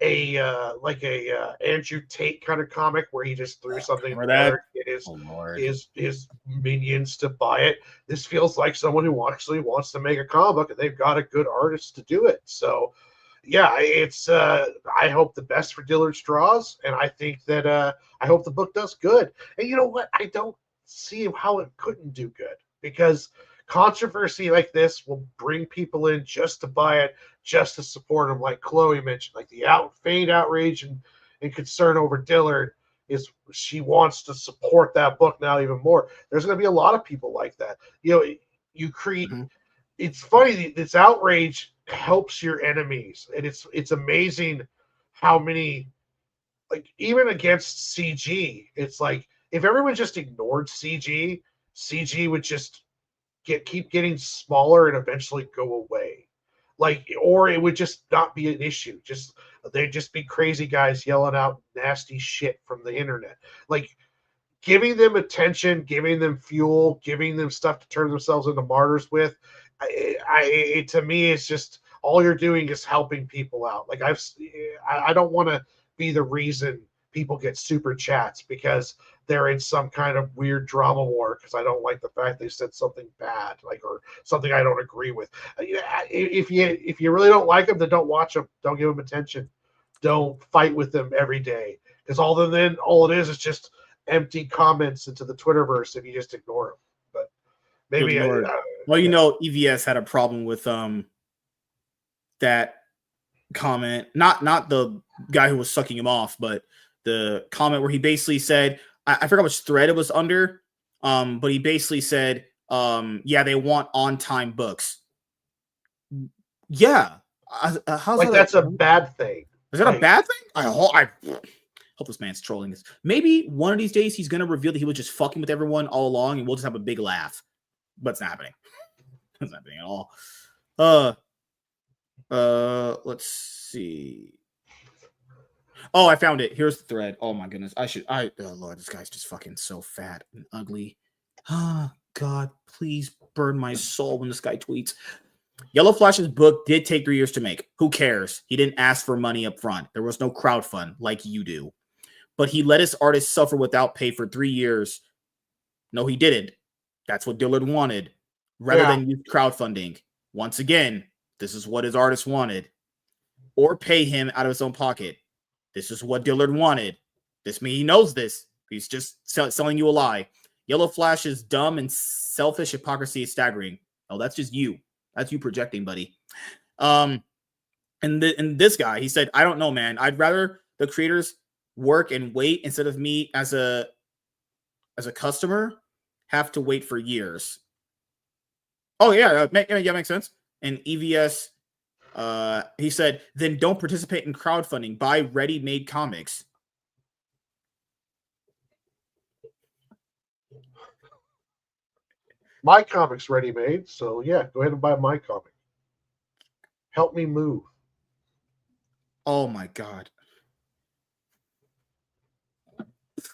a Andrew Tate kind of comic where he just threw something there and his minions to buy it. This feels like someone who actually wants to make a comic book and they've got a good artist to do it. So yeah, it's I hope the best for Dillard Straws, and I think that I hope the book does good. And you know what? I don't see how it couldn't do good, because controversy like this will bring people in just to buy it, just to support him. Like Chloe mentioned, like the feigned outrage and concern over Dillard is she wants to support that book now even more. There's going to be a lot of people like that. You know, you create. Mm-hmm. It's funny. This outrage helps your enemies, and it's amazing how many, like, even against CG, it's like if everyone just ignored CG would just keep getting smaller and eventually go away. Like, or it would just not be an issue. They'd just be crazy guys yelling out nasty shit from the internet. Like, giving them attention, giving them fuel, giving them stuff to turn themselves into martyrs with, to me, it's just all you're doing is helping people out. Like, I don't want to be the reason people get super chats because they're in some kind of weird drama war because I don't like the fact they said something bad, like, or something I don't agree with. If you really don't like them, then don't watch them. Don't give them attention. Don't fight with them every day, because all it is just empty comments into the Twitterverse if you just ignore them. But maybe EVS had a problem with that comment, not the guy who was sucking him off, but the comment where he basically said, I forgot which thread it was under, but he basically said, they want on-time books. Yeah. How's like that's a bad thing? Is that a bad thing? I hope this man's trolling this. Maybe one of these days he's going to reveal that he was just fucking with everyone all along and we'll just have a big laugh. But it's not happening. It's not happening at all. Let's see. Oh, I found it. Here's the thread. Oh my goodness. Oh Lord, this guy's just fucking so fat and ugly. Ah, God, please burn my soul when this guy tweets. Yellow Flash's book did take 3 years to make. Who cares? He didn't ask for money up front. There was no crowdfund like you do. But he let his artists suffer without pay for 3 years. No, he didn't. That's what Dillard wanted. rather than use crowdfunding. Once again, this is what his artist wanted. Or pay him out of his own pocket. This is what Dillard wanted. This means he knows this. He's just selling you a lie. Yellow Flash is dumb and selfish. Hypocrisy is staggering. Oh, that's just you. That's you projecting, buddy. And this guy, he said, I don't know, man. I'd rather the creators work and wait instead of me as a customer have to wait for years. Oh, yeah, makes sense. And EVS, he said, then don't participate in crowdfunding. Buy ready-made comics. My comic's ready-made, so yeah, go ahead and buy my comic. Help me move. Oh my God.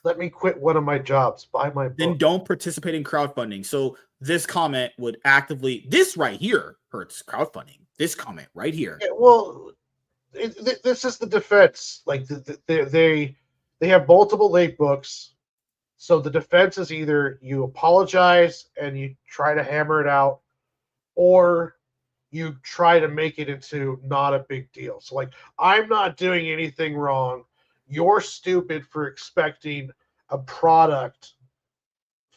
Let me quit one of my jobs. Buy my book. Then don't participate in crowdfunding. So this comment would actively, this right here hurts crowdfunding. This comment right here. Yeah, well, this is the defense. Like they have multiple late books. So the defense is either you apologize and you try to hammer it out, or you try to make it into not a big deal. So like, I'm not doing anything wrong. You're stupid for expecting a product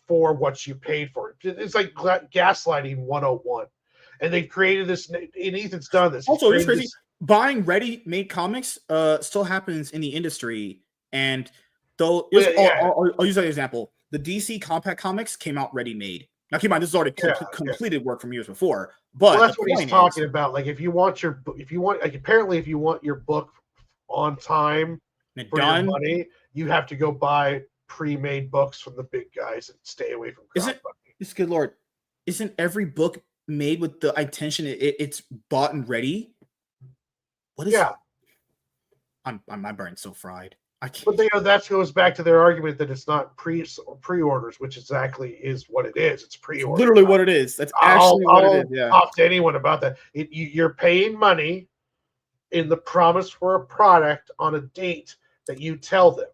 for what you paid for it. It's like gaslighting 101. And they've created this, and Ethan's done this. Also, it's crazy. Buying ready-made comics still happens in the industry. And though, I'll use that example. The DC Compact Comics came out ready-made. Now, keep in mind, this is already completed work from years before. But that's what he's talking about. Like, if you want your book on time for your money, you have to go buy pre-made books from the big guys and stay away from crowdfunding. Good Lord, isn't every book made with the intention it's bought and ready? What is? Yeah, my brain's so fried. I can't. But that goes back to their argument that it's not pre-orders, which exactly is what it is. It's pre-orders. Literally what it is. That's actually what it is. Yeah. Talk to anyone about that. You're paying money in the promise for a product on a date that you tell them.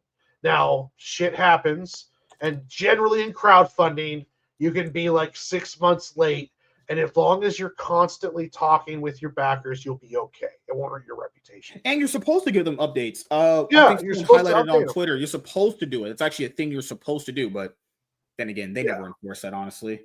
Now, shit happens, and generally in crowdfunding, you can be like 6 months late, and as long as you're constantly talking with your backers, you'll be okay. It won't hurt your reputation. And you're supposed to give them updates. I think you're supposed to highlight it on Twitter. You're supposed to do it. It's actually a thing you're supposed to do, but then again, they never enforce that, honestly.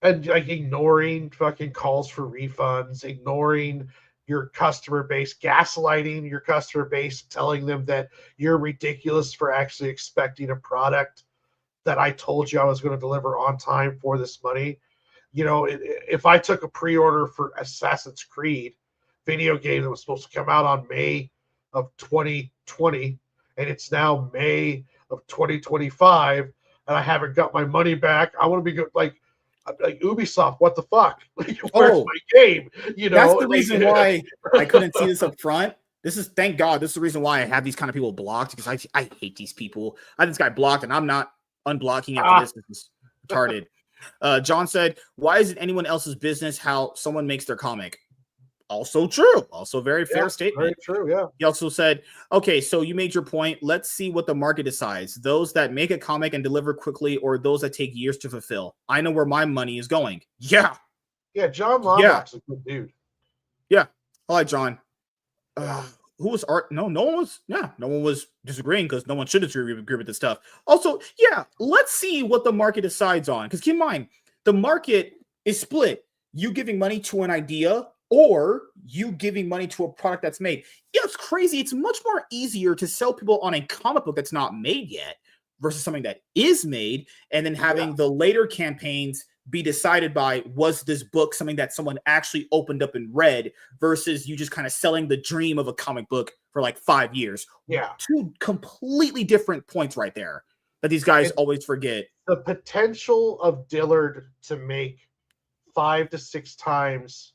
And like ignoring fucking calls for refunds, ignoring your customer base, gaslighting your customer base, telling them that you're ridiculous for actually expecting a product that I told you I was going to deliver on time for this money. You know, if I took a pre-order for Assassin's Creed video game that was supposed to come out on May of 2020, and it's now May of 2025, and I haven't got my money back, I want to be good. Like Ubisoft, what the fuck? Where's my game? You know, that's the reason why I couldn't see this up front. Thank God, this is the reason why I have these kind of people blocked, because I hate these people. I have this guy blocked, and I'm not unblocking after this. This is retarded. John said, why is it anyone else's business how someone makes their comic? Also true. Also very fair statement. Very true, yeah. He also said, okay, so you made your point. Let's see what the market decides. Those that make a comic and deliver quickly, or those that take years to fulfill. I know where my money is going. Yeah. Yeah, John Lomax's a good dude. Yeah. I like John. Who was art? No one was disagreeing, because no one should agree with this stuff. Also, let's see what the market decides on. Because keep in mind, the market is split. You giving money to an idea, or you giving money to a product that's made. Yeah, it's crazy. It's much more easier to sell people on a comic book that's not made yet versus something that is made, and then having the later campaigns be decided by, was this book something that someone actually opened up and read, versus you just kind of selling the dream of a comic book for like 5 years. Yeah. Two completely different points right there that these guys always forget. The potential of Dillard to make 5 to 6 times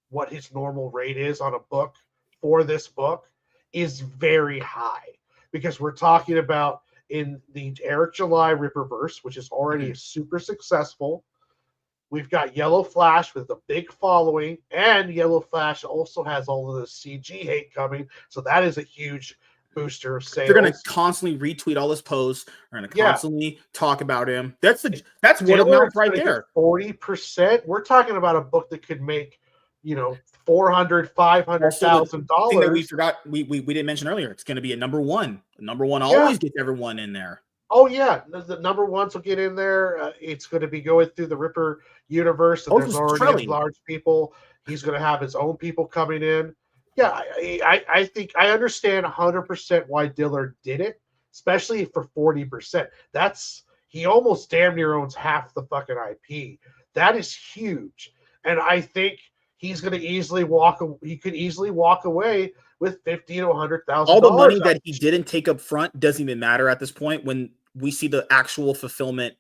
what his normal rate is on a book for this book is very high, because we're talking about in the Eric July Ripperverse, which is already super successful. We've got Yellow Flash with a big following, and Yellow Flash also has all of the CG hate coming. So that is a huge booster of sales. They're going to constantly retweet all his posts. They're going to constantly talk about him. That's word of mouth right there. 40%. We're talking about a book that could make, $400,000, $500,000. Thing that we forgot, we didn't mention earlier. It's going to be a number one. Number one always gets everyone in there. Oh yeah, the number ones will get in there. It's going to be going through the Ripper universe, and there's already large people. He's going to have his own people coming in. Yeah, I think I understand 100% why Dillard did it, especially for 40%. He almost damn near owns half the fucking IP. That is huge, and I think he's going to easily walk. He could easily walk away with $50,000 to $100,000. All the money that he didn't take up front doesn't even matter at this point. When we see the actual fulfillment,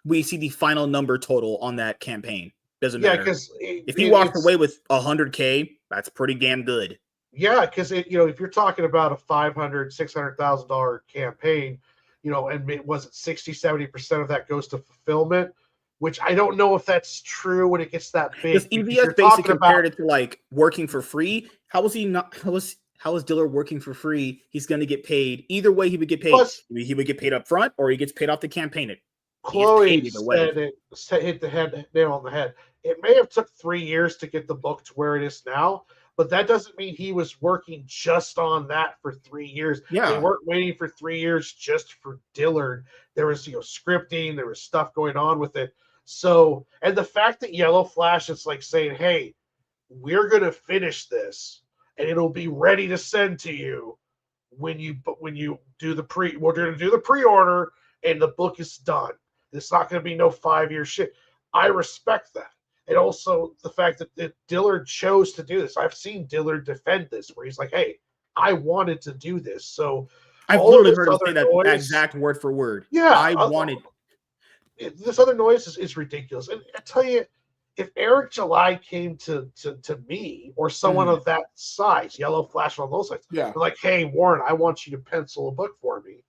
we see the final number total on that campaign. Doesn't matter. Because if he walked away with $100K, that's pretty damn good. Yeah, because if you're talking about a $500,000, $600,000 campaign, and it was 60-70% of that goes to fulfillment, which I don't know if that's true when it gets that big. Because EVS basically compared it to like working for free. How is Dillard working for free? He's going to get paid either way. He would get paid. Plus, he would get paid up front, or he gets paid off the campaign. Chloe said it hit the nail on the head. It may have took 3 years to get the book to where it is now, but that doesn't mean he was working just on that for 3 years. Yeah. They weren't waiting for 3 years just for Dillard. There was, scripting, there was stuff going on with it. So, and the fact that Yellow Flash is like saying, hey, we're going to finish this and it'll be ready to send to you when you do we're going to do the pre-order and the book is done. It's not going to be no 5-year shit. I respect that. And also the fact that Dillard chose to do this. I've seen Dillard defend this where he's like, hey, I wanted to do this. So I've literally heard him say that exact word for word. Yeah. I wanted. This other noise is ridiculous. And I tell you, if Eric July came to me or someone of that size, Yellow Flash on those sides, like, hey, Warren, I want you to pencil a book for me.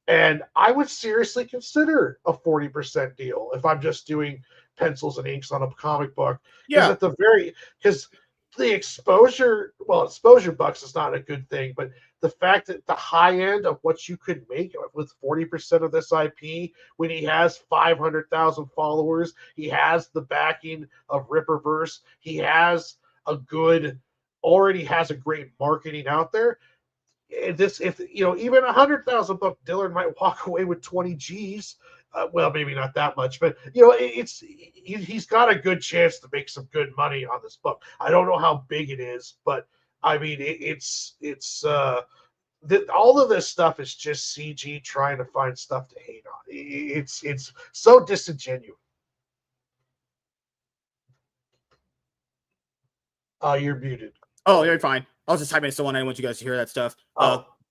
And I would seriously consider a 40% deal if I'm just doing pencils and inks on a comic book. Yeah. Because the exposure bucks is not a good thing, but the fact that the high end of what you could make with 40% of this IP, when he has 500,000 followers, he has the backing of Ripperverse, he already has a great marketing out there. If even 100,000 book, Dillard might walk away with 20 G's. Well, maybe not that much, but he's got a good chance to make some good money on this book. I don't know how big it is, but I mean it's all of this stuff is just CG trying to find stuff to hate on. It's so disingenuous. You're muted. Oh, you're fine. I was just typing someone. I didn't want you guys to hear that stuff.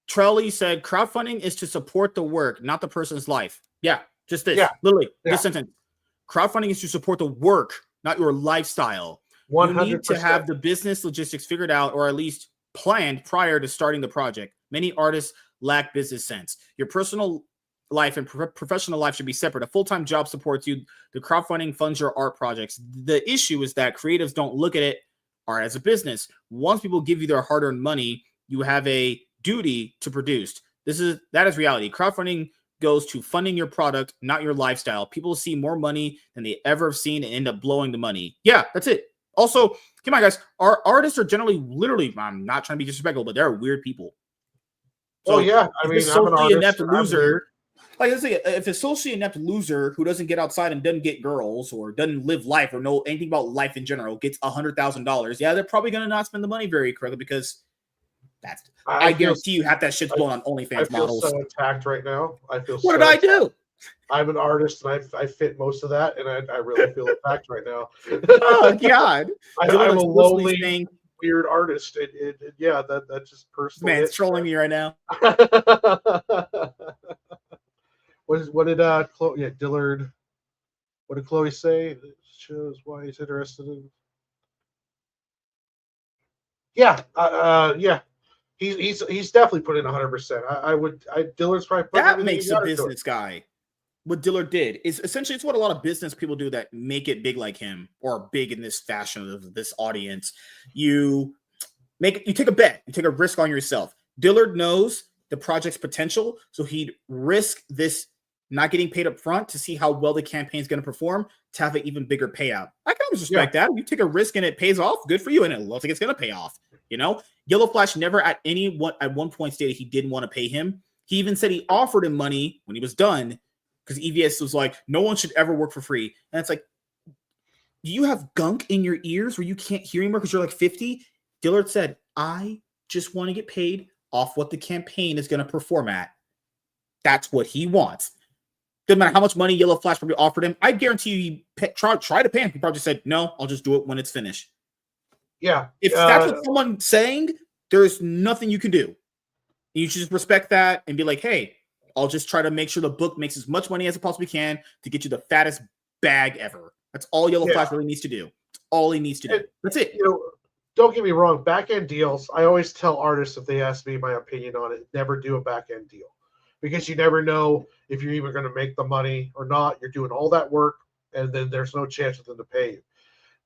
Trelly said, crowdfunding is to support the work, not the person's life. Yeah, just this. Yeah. Literally, this sentence. Crowdfunding is to support the work, not your lifestyle. 100%. You need to have the business logistics figured out or at least planned prior to starting the project. Many artists lack business sense. Your personal life and professional life should be separate. A full-time job supports you. The crowdfunding funds your art projects. The issue is that creatives don't look at it art as a business. Once people give you their hard-earned money, you have a duty to produce. That is reality. Crowdfunding goes to funding your product, not your lifestyle. People see more money than they ever have seen and end up blowing the money. Yeah, that's it. Also, come on, guys. Our artists are generally, literally, I'm not trying to be disrespectful, but they're weird people. So, yeah, I mean, I'm an artist. Inept loser. Like, let's say, if a socially inept loser who doesn't get outside and doesn't get girls or doesn't live life or know anything about life in general gets $100,000, yeah, they're probably going to not spend the money very correctly because I guarantee you half that shit's going on OnlyFans models. I feel so attacked right now. What did I do? I'm an artist and I fit most of that, and I really feel attacked right now. Oh God! I'm a lonely, weird artist. Yeah, that's just personal. Man, it's trolling me right now. What did Dillard? What did Chloe say? It shows why he's interested in. Yeah, yeah. He's definitely put in 100%. Dillard's probably that makes a business guy. What Dillard did is essentially it's what a lot of business people do that make it big like him or big in this fashion of this audience. You take a bet, you take a risk on yourself. Dillard knows the project's potential. So he'd risk this not getting paid up front to see how well the campaign is going to perform to have an even bigger payout. I can always respect that. You take a risk and it pays off, good for you. And it looks like it's going to pay off. Yellow Flash never at one point stated he didn't want to pay him. He even said he offered him money when he was done because EVS was like, no one should ever work for free. And it's like, do you have gunk in your ears where you can't hear anymore because you're like 50? Dillard said, I just want to get paid off what the campaign is going to perform at. That's what he wants. Doesn't matter how much money Yellow Flash probably offered him. I guarantee you he try to pay him. He probably said, no, I'll just do it when it's finished. Yeah. If that's what someone's saying, there's nothing you can do. You should just respect that and be like, hey, I'll just try to make sure the book makes as much money as it possibly can to get you the fattest bag ever. That's all Yellow Flash really needs to do. That's all he needs to do. That's it. Don't get me wrong. Back-end deals, I always tell artists if they ask me my opinion on it, never do a back-end deal. Because you never know if you're even going to make the money or not. You're doing all that work, and then there's no chance for them to pay you.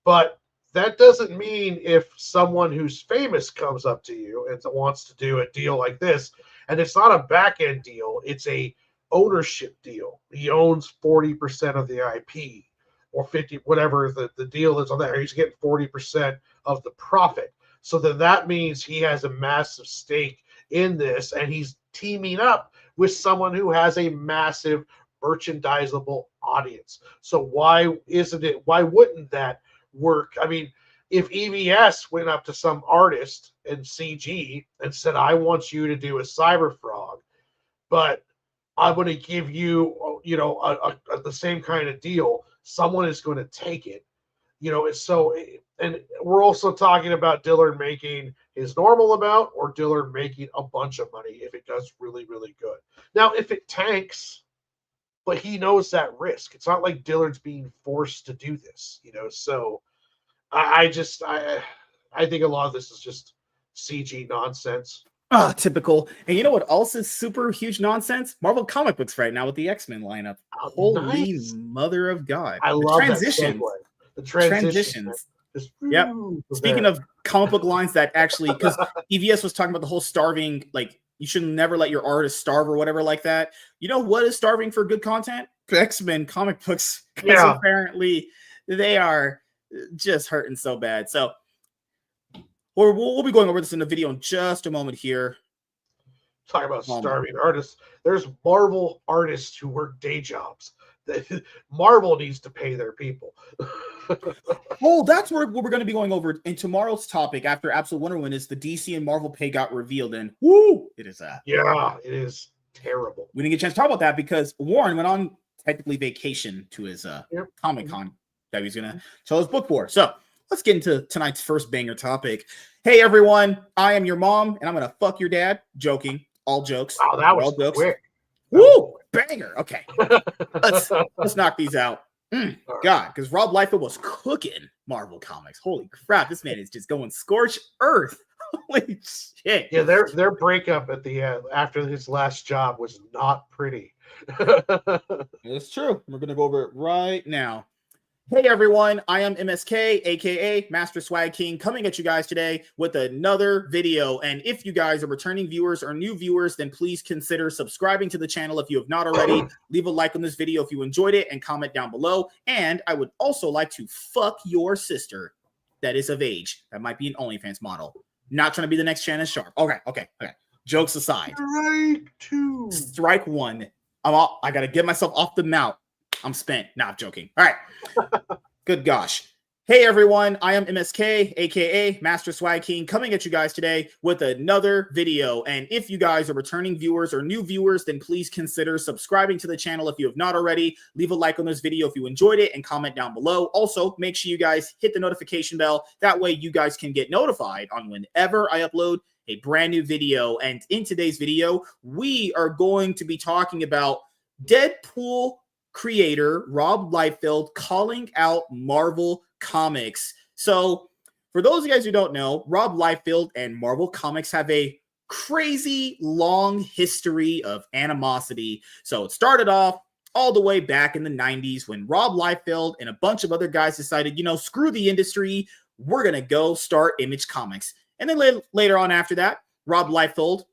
But that doesn't mean if someone who's famous comes up to you and wants to do a deal like this, and it's not a back-end deal, it's a ownership deal. He owns 40% of the IP or 50, whatever the deal is on that. He's getting 40% of the profit. So then that means he has a massive stake in this, and he's teaming up with someone who has a massive merchandisable audience. So why wouldn't that work? I mean, if EVS went up to some artist in CG and said, I want you to do a Cyber Frog, but I'm going to give you, the same kind of deal, someone is going to take it. And we're also talking about Dillard making his normal amount or Dillard making a bunch of money if it does really, really good. Now, if it tanks, but he knows that risk. It's not like Dillard's being forced to do this, So I think a lot of this is just CG nonsense. Typical. And you know what else is super huge nonsense? Marvel comic books right now with the X-Men lineup. Holy mother of God. I love transitions. The transitions. Yep. Speaking of comic book lines that actually, because EVS was talking about the whole starving, like you should never let your artist starve or whatever like that. You know what is starving for good content? X-Men comic books. Because apparently they are just hurting so bad. So we'll be going over this in the video in just a moment here. Talk about starving artists. There's Marvel artists who work day jobs. Marvel needs to pay their people. That's what we're going to be going over in tomorrow's topic after Absolute Wonder Woman is the DC and Marvel pay got revealed. And it is that. Yeah, it is terrible. We didn't get a chance to talk about that because Warren went on technically vacation to his Comic-Con that he was going to tell his book for. So let's get into tonight's first banger topic. Hey, everyone. I am your mom, and I'm going to fuck your dad. Joking. All jokes. Oh, that was quick. Woo! Banger. Okay. Let's knock these out. God, because Rob Liefeld was cooking Marvel Comics. Holy crap. This man is just going scorched earth. Holy shit. Yeah, their breakup at the end after his last job was not pretty. It's true. We're going to go over it right now. Hey everyone, I am MSK, aka Master Swag King, coming at you guys today with another video. And if you guys are returning viewers or new viewers, then please consider subscribing to the channel if you have not already. Leave a like on this video if you enjoyed it and comment down below. And I would also like to fuck your sister that is of age. That might be an OnlyFans model. Not trying to be the next Shannon Sharp. Okay. Jokes aside. Strike one. I got to get myself off the mount. I'm spent. Nah, I'm joking. All right. Good gosh. Hey, everyone. I am MSK, a.k.a. Master Swag King, coming at you guys today with another video. And if you guys are returning viewers or new viewers, then please consider subscribing to the channel if you have not already. Leave a like on this video if you enjoyed it and comment down below. Also, make sure you guys hit the notification bell. That way you guys can get notified on whenever I upload a brand new video. And in today's video, we are going to be talking about Deadpool creator Rob Liefeld calling out Marvel Comics. So for those of you guys who don't know, Rob Liefeld and Marvel Comics have a crazy long history of animosity. So it started off all the way back in the 90s when Rob Liefeld and a bunch of other guys decided, screw the industry, we're going to go start Image Comics. And then later on after that, Rob Liefeld,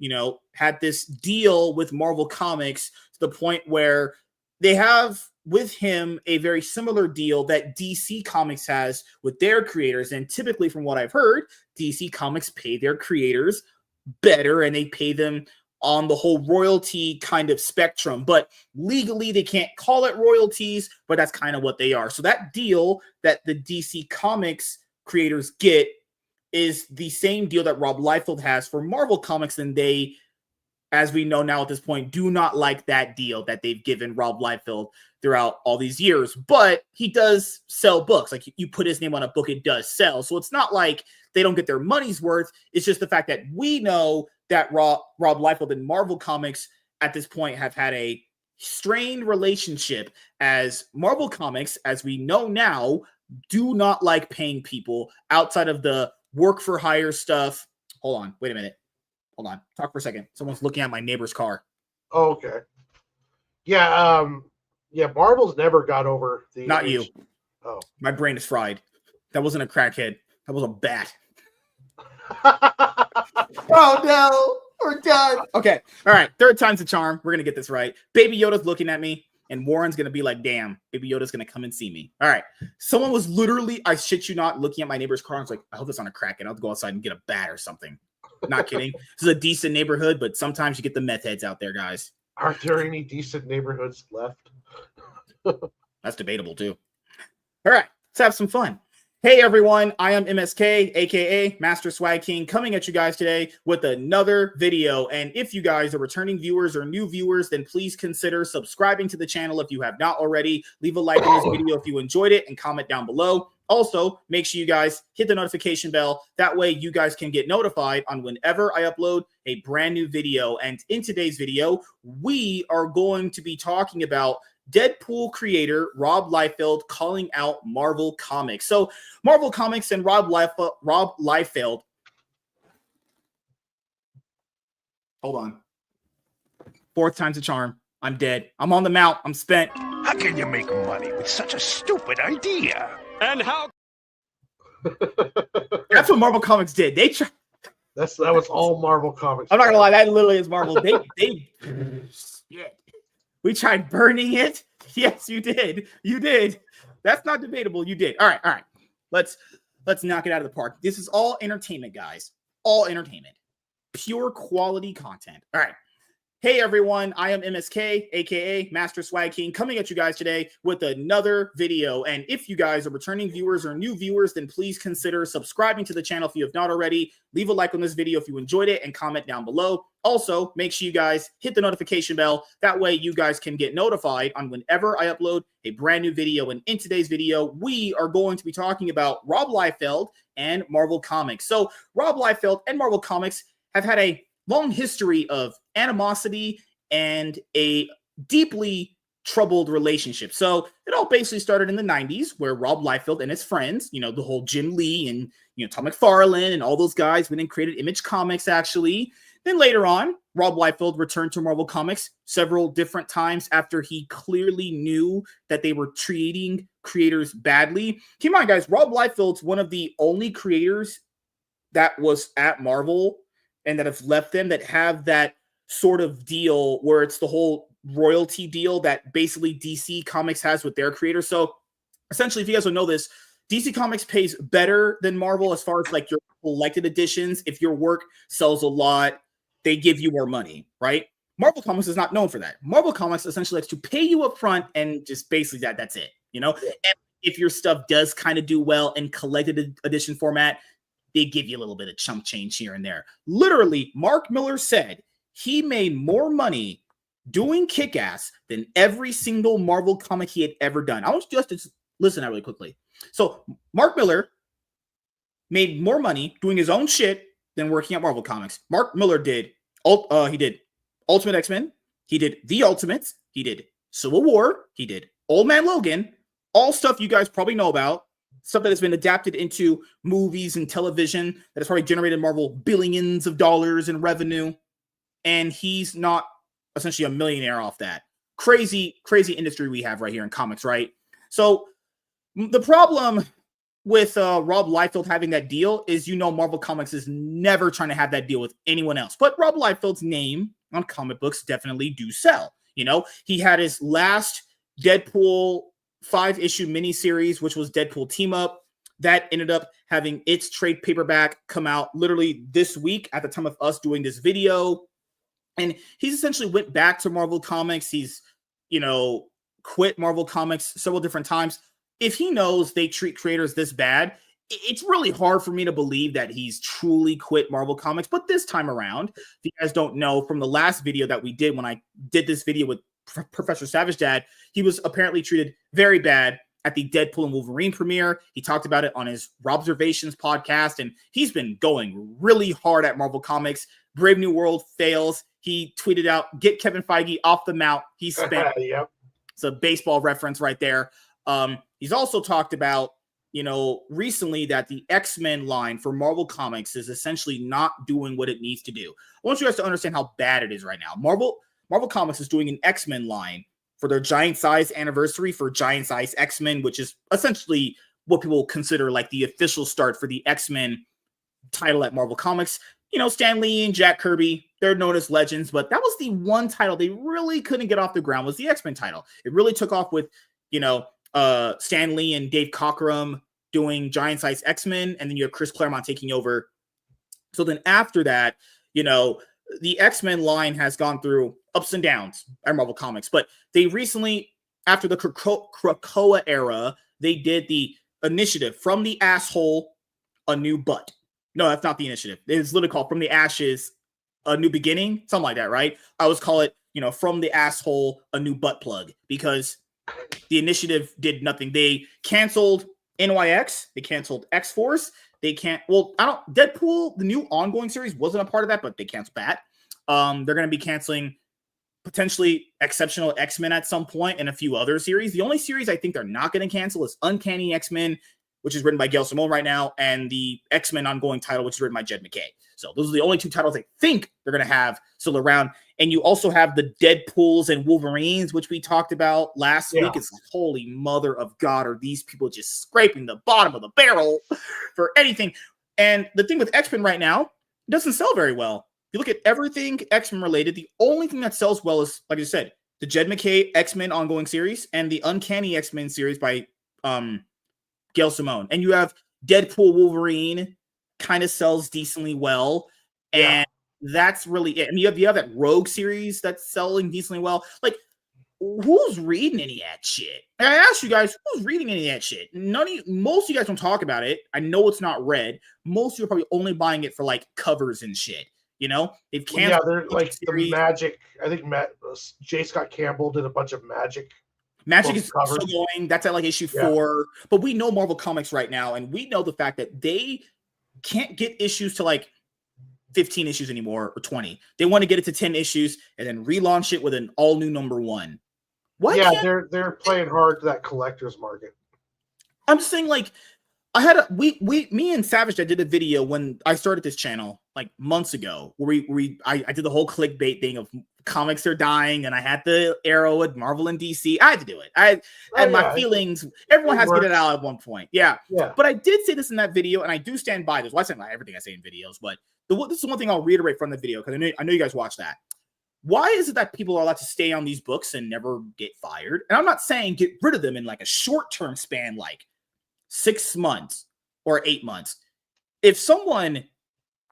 had this deal with Marvel Comics to the point where they have with him a very similar deal that DC Comics has with their creators. And typically, from what I've heard, DC Comics pay their creators better and they pay them on the whole royalty kind of spectrum. But legally, they can't call it royalties, but that's kind of what they are. So that deal that the DC Comics creators get is the same deal that Rob Liefeld has for Marvel Comics, and they, as we know now at this point, do not like that deal that they've given Rob Liefeld throughout all these years. But he does sell books. Like, you put his name on a book, it does sell. So it's not like they don't get their money's worth. It's just the fact that we know that Rob Liefeld and Marvel Comics at this point have had a strained relationship, as Marvel Comics, as we know now, do not like paying people outside of the work for hire stuff. Hold on. Wait a minute. Hold on. Talk for a second. Someone's looking at my neighbor's car. Oh, okay. Yeah. Marvel's never got over the. Not you. Oh. My brain is fried. That wasn't a crackhead. That was a bat. Oh, no. We're done. Okay. All right. Third time's a charm. We're going to get this right. Baby Yoda's looking at me. And Warren's going to be like, damn, Baby Yoda's going to come and see me. All right. Someone was literally, I shit you not, looking at my neighbor's car. I was like, I hope it's on a crack. And I'll go outside and get a bat or something. Not kidding. This is a decent neighborhood, but sometimes you get the meth heads out there, guys. Aren't there any decent neighborhoods left? That's debatable, too. All right. Let's have some fun. Hey, everyone. I am MSK, a.k.a. Master Swag King, coming at you guys today with another video. And if you guys are returning viewers or new viewers, then please consider subscribing to the channel if you have not already. Leave a like on this video if you enjoyed it and comment down below. Also, make sure you guys hit the notification bell. That way you guys can get notified on whenever I upload a brand new video. And in today's video, we are going to be talking about Deadpool creator Rob Liefeld calling out Marvel Comics. So Marvel Comics and Rob Liefeld. Hold on. Fourth time's a charm. I'm dead. I'm on the mount. I'm spent. How can you make money with such a stupid idea? And how? That's what Marvel Comics did. They tried. That was all Marvel Comics. I'm not gonna lie. That literally is Marvel. They shit. We tried burning it. Yes, you did. You did. That's not debatable. You did. All right. Let's knock it out of the park. This is all entertainment, guys. All entertainment. Pure quality content. All right. Hey, everyone. I am MSK, a.k.a. Master Swag King, coming at you guys today with another video. And if you guys are returning viewers or new viewers, then please consider subscribing to the channel if you have not already. Leave a like on this video if you enjoyed it and comment down below. Also, make sure you guys hit the notification bell. That way you guys can get notified on whenever I upload a brand new video. And in today's video, we are going to be talking about Rob Liefeld and Marvel Comics. So Rob Liefeld and Marvel Comics have had a long history of animosity and a deeply troubled relationship. So it all basically started in the 90s, where Rob Liefeld and his friends, the whole Jim Lee and, Tom McFarlane and all those guys went and created Image Comics, actually. Then later on, Rob Liefeld returned to Marvel Comics several different times after he clearly knew that they were treating creators badly. Keep in mind, guys, Rob Liefeld's one of the only creators that was at Marvel and that have left them that have that sort of deal where it's the whole royalty deal that basically DC Comics has with their creators. So essentially, if you guys don't know this, DC Comics pays better than Marvel as far as like your collected editions. If your work sells a lot, they give you more money, right? Marvel Comics is not known for that. Marvel Comics essentially likes to pay you up front and just basically that's it, And if your stuff does kind of do well in collected edition format, they give you a little bit of chump change here and there. Literally, Mark Miller said he made more money doing Kick-Ass than every single Marvel comic he had ever done. I want you just to listen to that really quickly. So Mark Miller made more money doing his own shit than working at Marvel Comics. Mark Miller did Ultimate X-Men, he did The Ultimates, he did Civil War, he did Old Man Logan, all stuff you guys probably know about. Stuff that has been adapted into movies and television that has probably generated Marvel billions of dollars in revenue. And he's not essentially a millionaire off that. Crazy industry we have right here in comics, right? So the problem with Rob Liefeld having that deal is, Marvel Comics is never trying to have that deal with anyone else. But Rob Liefeld's name on comic books definitely do sell. He had his last Deadpool 5-issue miniseries, which was Deadpool Team Up. That ended up having its trade paperback come out literally this week at the time of us doing this video. And he's essentially went back to Marvel Comics. He's, quit Marvel Comics several different times. If he knows they treat creators this bad, it's really hard for me to believe that he's truly quit Marvel Comics. But this time around, if you guys don't know, from the last video that we did when I did this video with Professor Savage Dad, he was apparently treated very bad at the Deadpool and Wolverine premiere. He talked about it on his Robservations podcast, and he's been going really hard at Marvel Comics. Brave New World fails. He tweeted out, "Get Kevin Feige off the mount." He spent. Yep. It's a baseball reference right there. He's also talked about, recently that the X-Men line for Marvel Comics is essentially not doing what it needs to do. I want you guys to understand how bad it is right now. Marvel Comics is doing an X-Men line for their Giant Size anniversary for Giant Size X-Men, which is essentially what people consider like the official start for the X-Men title at Marvel Comics. Stan Lee and Jack Kirby, they're known as legends, but that was the one title they really couldn't get off the ground, was the X-Men title. It really took off with, Stan Lee and Dave Cockrum doing Giant Size X-Men, and then you have Chris Claremont taking over. So then after that, the X-Men line has gone through ups and downs at Marvel Comics, but they recently, after the Krakoa era, they did the initiative From the Asshole, A New Butt. No, that's not the initiative. It's literally called From the Ashes, A New Beginning, something like that, right? I always call it, From the Asshole, A New Butt Plug, because the initiative did nothing. They canceled NYX, they canceled X-Force, Deadpool, the new ongoing series, wasn't a part of that, but they canceled that. They're going to be canceling potentially Exceptional X-Men at some point and a few other series. The only series I think they're not going to cancel is Uncanny X-Men, which is written by Gail Simone right now, and the X-Men ongoing title, which is written by Jed McKay. So those are the only two titles I think they're going to have still around. And you also have the Deadpools and Wolverines, which we talked about last week. It's like, holy mother of God, are these people just scraping the bottom of the barrel for anything? And the thing with X-Men right now, it doesn't sell very well. You look at everything X-Men related, the only thing that sells well is, like I said, the Jed McKay X-Men ongoing series and the Uncanny X-Men series by Gail Simone. And you have Deadpool Wolverine kind of sells decently well. And that's really it. And you have that Rogue series that's selling decently well. Like, who's reading any of that shit? And I asked you guys, who's reading any of that shit? Most of you guys don't talk about it. I know it's not read. Most of you are probably only buying it for like covers and shit. They've canceled. They're like series. The Magic. I think J. Scott Campbell did a bunch of Magic. Magic is still going. That's at like issue 4. But we know Marvel Comics right now, and we know the fact that they can't get issues to like 15 issues anymore or 20. They want to get it to 10 issues and then relaunch it with an all new number 1. Why? Yeah, they're playing hard to that collector's market. I'm just saying, like, I had me and Savage, I did a video when I started this channel like months ago where I did the whole clickbait thing of comics are dying, and I had the arrow with Marvel and DC. I had to do it. My feelings. Everyone has to get it out at one point. Yeah. But I did say this in that video, and I do stand by this. Well, I stand by everything I say in videos, but this is one thing I'll reiterate from the video because I know you guys watch that. Why is it that people are allowed to stay on these books and never get fired? And I'm not saying get rid of them in like a short-term span, like 6 months or 8 months. If someone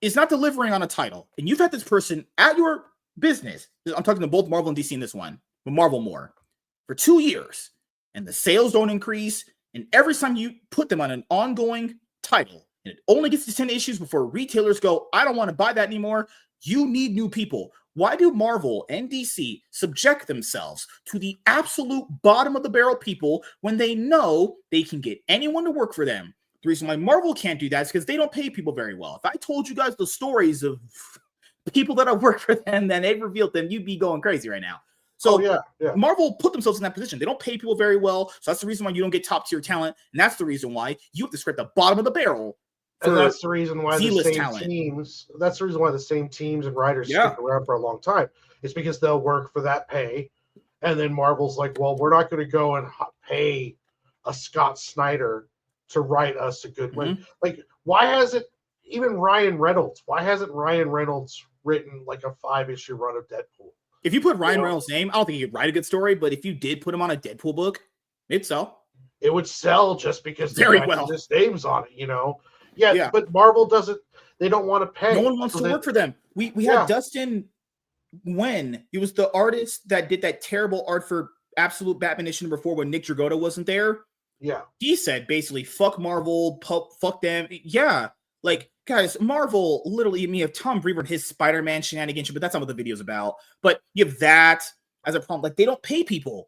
is not delivering on a title and you've had this person at your business, I'm talking to both Marvel and DC in this one, but Marvel more, for 2 years, and the sales don't increase, and every time you put them on an ongoing title, and it only gets to 10 issues before retailers go, I don't want to buy that anymore, you need new people. Why do Marvel and DC subject themselves to the absolute bottom of the barrel people when they know they can get anyone to work for them? The reason why Marvel can't do that is because they don't pay people very well. If I told you guys the stories of people that have worked for them and they've revealed them, you'd be going crazy right now. So Marvel put themselves in that position. They don't pay people very well. So that's the reason why you don't get top tier talent. And that's the reason why you have to scrape the bottom of the barrel. And that's the reason why That's the reason why the same teams and writers stick around for a long time. It's because they'll work for that pay, and then Marvel's like, well, we're not going to go and pay a Scott Snyder to write us a good win. Like, why hasn't even Ryan Reynolds? Why hasn't Ryan Reynolds written like a 5-issue run of Deadpool? If you put Ryan Reynolds' name, I don't think he could write a good story. But if you did put him on a Deadpool book, it'd sell. It would sell just because very well. His name's on it, you know. Yeah, but Marvel doesn't. They don't want to pay. No one wants to work for them. We had Dustin Nguyen. He was the artist that did that terrible art for Absolute Batman issue number 4 when Nick Dragotta wasn't there. Yeah. He said basically, fuck Marvel, fuck them. Yeah. Like, guys, Marvel literally, you have Tom Brevoort and his Spider-Man shenanigans, but that's not what the video's about. But you have that as a problem. Like, they don't pay people.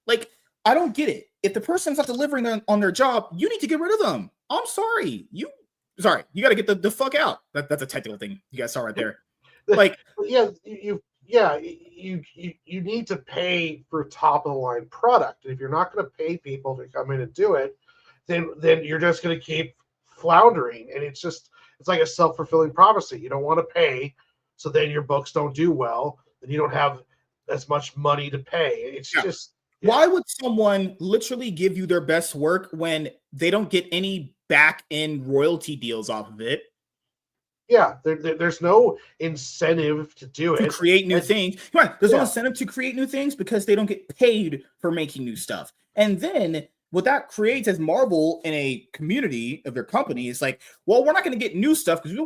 Like, I don't get it. If the person's not delivering on their job, you need to get rid of them. I'm sorry. You got to get the fuck out. That's a technical thing you guys saw right there. Like, you need to pay for top of the line product. And if you're not going to pay people to come in and do it, then you're just going to keep floundering. And it's like a self-fulfilling prophecy. You don't want to pay, so then your books don't do well, and you don't have as much money to pay. It's just. Why would someone literally give you their best work when they don't get any back-end royalty deals off of it? Yeah, there's no incentive to do it. To create new things. Come on, there's no incentive to create new things because they don't get paid for making new stuff. And then what that creates as Marvel in a community of their company is like, well, we're not going to get new stuff because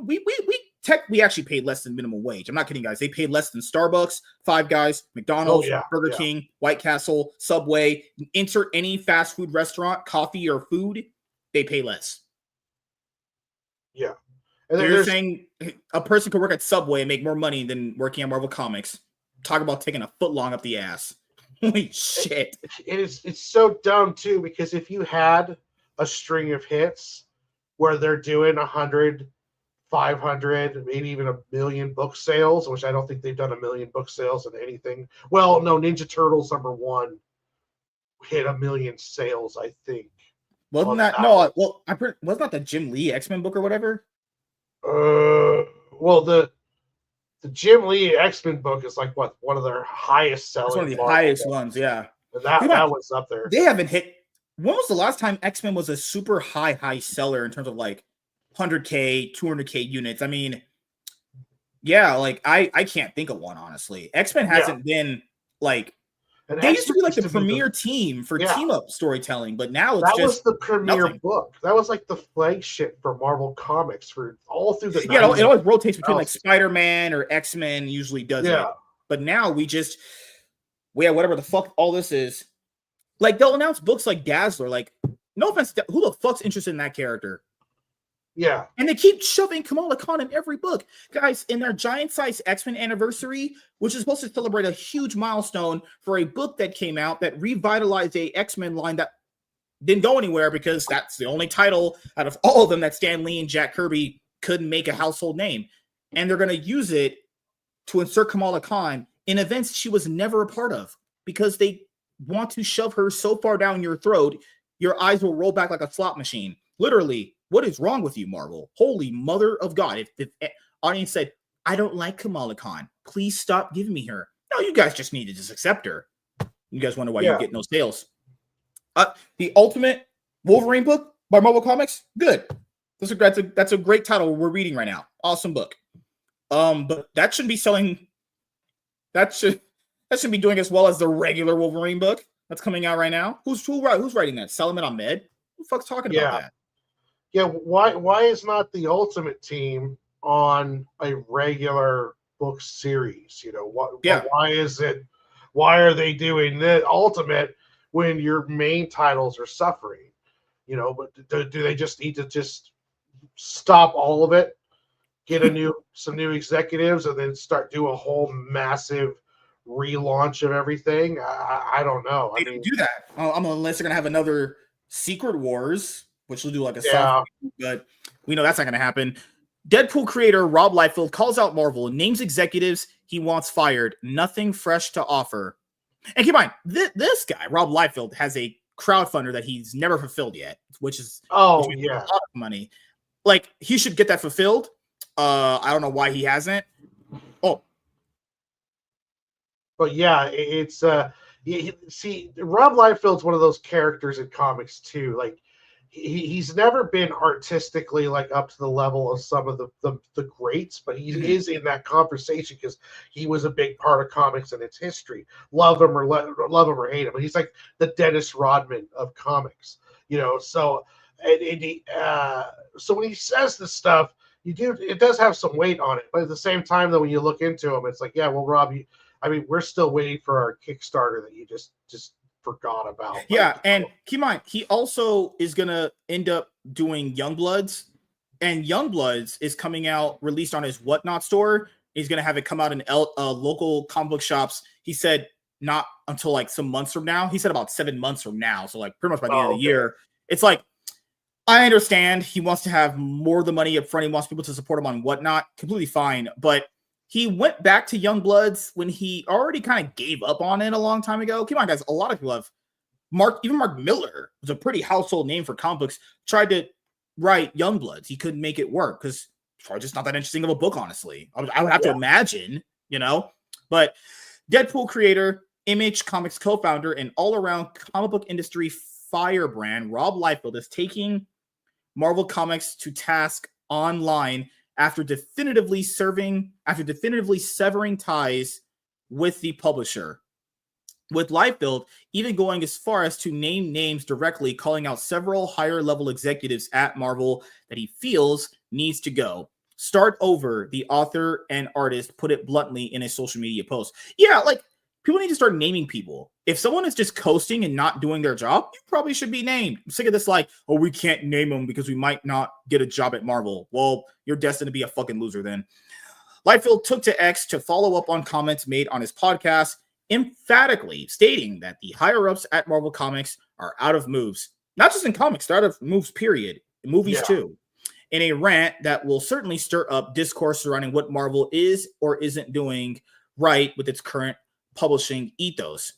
we actually paid less than minimum wage. I'm not kidding, guys. They paid less than Starbucks, Five Guys, McDonald's, Burger King, White Castle, Subway. Insert any fast food restaurant, coffee or food, they pay less. Yeah. And you're saying a person could work at Subway and make more money than working at Marvel Comics. Talk about taking a foot long up the ass. Holy shit. It's so dumb, too, because if you had a string of hits where they're doing 100, 500, maybe even 1 million book sales, which I don't think they've done 1 million book sales in anything. Well, no, Ninja Turtles #1 hit 1 million sales, I think. Wasn't that? No, well, wasn't that the Jim Lee X-Men book or whatever? Well, the Jim Lee X-Men book is like one of their highest selling. It's one of the highest ones, yeah. And that was up there. They haven't hit. When was the last time X-Men was a super high seller in terms of like 100K, 200K units? I mean, yeah, like I can't think of one, honestly. X-Men hasn't been like. And they used to be like the premier team for team-up storytelling, but now it's was the premier book. That was like the flagship for Marvel Comics for all through the 90s. Yeah, it always rotates between like Spider-Man or X-Men usually does it. But now we whatever the fuck all this is. Like, they'll announce books like Dazzler. Like, no offense, who the fuck's interested in that character? Yeah. And they keep shoving Kamala Khan in every book. Guys, in their giant-sized X-Men anniversary, which is supposed to celebrate a huge milestone for a book that came out that revitalized a X-Men line that didn't go anywhere because that's the only title out of all of them that Stan Lee and Jack Kirby couldn't make a household name. And they're going to use it to insert Kamala Khan in events she was never a part of because they want to shove her so far down your throat, your eyes will roll back like a slot machine. Literally. What is wrong with you, Marvel? Holy mother of God. If the audience said, I don't like Kamala Khan, please stop giving me her. No, you guys just need to just accept her. You guys wonder why you get no sales. The Ultimate Wolverine book by Marvel Comics, good. That's a great title we're reading right now. Awesome book. But that shouldn't be selling. That should be doing as well as the regular Wolverine book that's coming out right now. Who's writing that? Salaman Ahmed? Who the fuck's talking about that? Yeah, why is not the Ultimate Team on a regular book series? You know, why are they doing the Ultimate when your main titles are suffering? You know, but do they just need to just stop all of it, get some new executives, and then do a whole massive relaunch of everything? I don't know. They don't do that. Unless they're gonna have another Secret Wars, which will do like a soft, but we know that's not going to happen. Deadpool creator Rob Liefeld calls out Marvel and names executives he wants fired. Nothing fresh to offer. And keep in mind, this guy, Rob Liefeld, has a crowdfunder that he's never fulfilled yet, which is a lot of money. Like, he should get that fulfilled. I don't know why he hasn't. Oh. But yeah, it's see, Rob Liefeld's one of those characters in comics too. Like, he's never been artistically like up to the level of some of the greats, but he is in that conversation because he was a big part of comics and its history. Love him or hate him, but he's like the Dennis Rodman of comics, So so when he says this stuff, it does have some weight on it, but at the same time, though, when you look into him, it's like, yeah, well, Rob, we're still waiting for our Kickstarter that you just forgot about. Yeah, and keep in mind, he also is gonna end up doing Youngbloods, and Youngbloods is coming out released on his Whatnot store. He's gonna have it come out in local comic book shops. He said not until like some months from now. He said about 7 months from now, so like pretty much by the end of the year. It's like, I understand he wants to have more of the money up front. He wants people to support him on Whatnot. Completely fine, but he went back to Youngbloods when he already kind of gave up on it a long time ago. Keep in mind, guys, a lot of people have Mark Miller was a pretty household name for comic books, tried to write Youngbloods. He couldn't make it work because it's probably just not that interesting of a book, honestly. I would have to imagine, But Deadpool creator, Image Comics co-founder, and all-around comic book industry firebrand Rob Liefeld is taking Marvel Comics to task online after definitively severing ties with the publisher. With Liefeld even going as far as to name names directly, calling out several higher-level executives at Marvel that he feels needs to go. Start over, the author and artist put it bluntly in a social media post. Yeah, like, people need to start naming people. If someone is just coasting and not doing their job, you probably should be named. I'm sick of this, like, oh, we can't name them because we might not get a job at Marvel. Well, you're destined to be a fucking loser then. Liefeld took to X to follow up on comments made on his podcast, emphatically stating that the higher-ups at Marvel Comics are out of moves. Not just in comics, they're out of moves, period. In movies, too. In a rant that will certainly stir up discourse surrounding what Marvel is or isn't doing right with its current publishing ethos.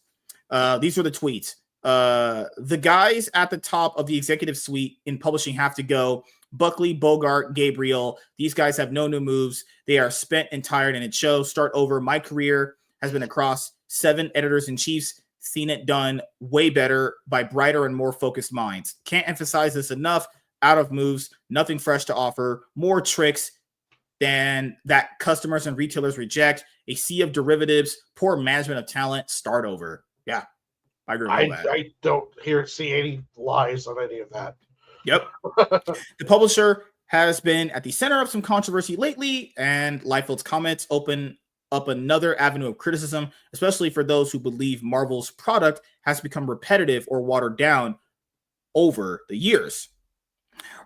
These were the tweets. The guys at the top of the executive suite in publishing have to go. Buckley, Bogart, Gabriel. These guys have no new moves. They are spent and tired, and it shows. Start over. My career has been across 7 editors-in-chiefs. Seen it done way better by brighter and more focused minds. Can't emphasize this enough. Out of moves. Nothing fresh to offer. More tricks than that customers and retailers reject. A sea of derivatives. Poor management of talent. Start over. Yeah, I agree with all that. I don't see any lies on any of that. Yep. The publisher has been at the center of some controversy lately, and Liefeld's comments open up another avenue of criticism, especially for those who believe Marvel's product has become repetitive or watered down over the years.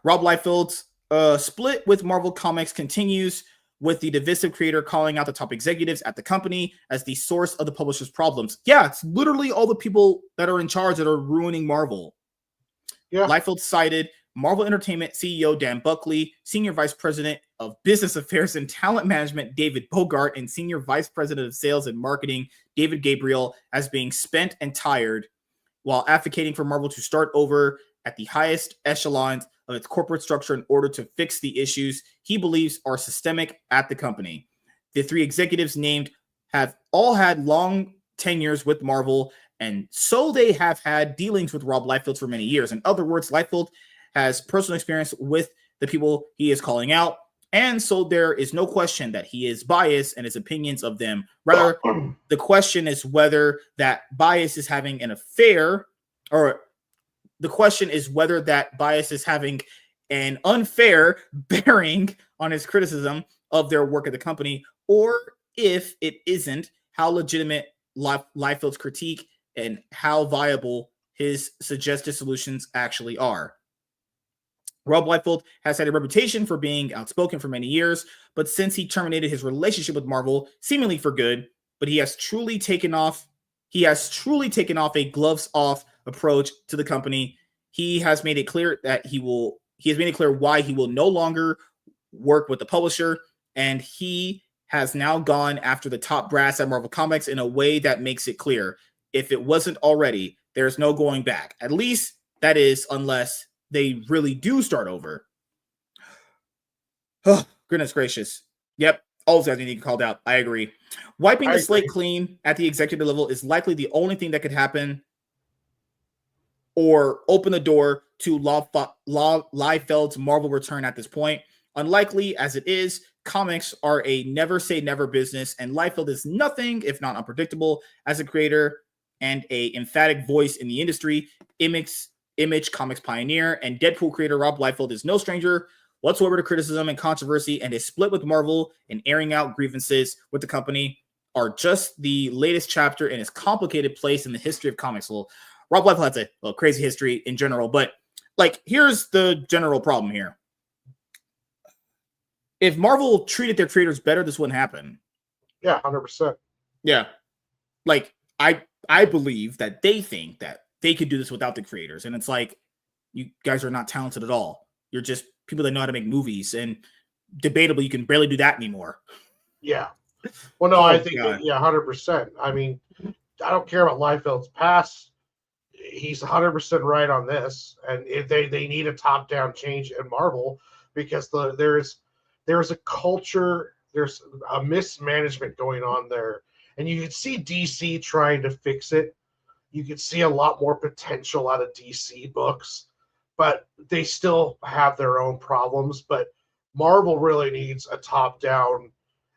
Rob Liefeld's split with Marvel Comics continues, with the divisive creator calling out the top executives at the company as the source of the publisher's problems. Yeah, it's literally all the people that are in charge that are ruining Marvel. Yeah. Liefeld cited Marvel Entertainment CEO Dan Buckley, Senior Vice President of Business Affairs and Talent Management David Bogart, and Senior Vice President of Sales and Marketing David Gabriel as being spent and tired, while advocating for Marvel to start over at the highest echelons of its corporate structure in order to fix the issues he believes are systemic at the company. The 3 executives named have all had long tenures with Marvel, and so they have had dealings with Rob Liefeld for many years. In other words, Liefeld has personal experience with the people he is calling out, and so there is no question that he is biased in his opinions of them. Rather, the question is whether that bias is having an affair, or the question is whether that bias is having an unfair bearing on his criticism of their work at the company, or if it isn't, how legitimate Liefeld's critique and how viable his suggested solutions actually are. Rob Liefeld has had a reputation for being outspoken for many years, but since he terminated his relationship with Marvel, seemingly for good, but he has truly taken off a gloves-off approach to the company. He has made it clear that he has made it clear why he will no longer work with the publisher, and he has now gone after the top brass at Marvel Comics in a way that makes it clear. If it wasn't already, there's no going back. At least that is, unless they really do start over. Oh, goodness gracious. Yep. All of that need to be called out. I agree. Wiping the slate clean at the executive level is likely the only thing that could happen. or open the door to Liefeld's Marvel return at this point. Unlikely as it is, comics are a never say never business, and Liefeld is nothing if not unpredictable as a creator and a emphatic voice in the industry. Image comics pioneer and Deadpool creator Rob Liefeld is no stranger whatsoever to criticism and controversy, and his split with Marvel and airing out grievances with the company are just the latest chapter in his complicated place in the history of comics. Well, Rob Liefeld has a crazy history in general, but like, here's the general problem here. If Marvel treated their creators better, this wouldn't happen. Yeah, 100%. Yeah. Like, I believe that they think that they could do this without the creators. And it's like, you guys are not talented at all. You're just people that know how to make movies. And debatably, you can barely do that anymore. Yeah. Well, no, I think, 100%. I mean, I don't care about Liefeld's past. He's 100% right on this. And if they need a top-down change in Marvel because there's a culture, there's a mismanagement going on there. And you can see DC trying to fix it. You can see a lot more potential out of DC books, but they still have their own problems. But Marvel really needs a top-down,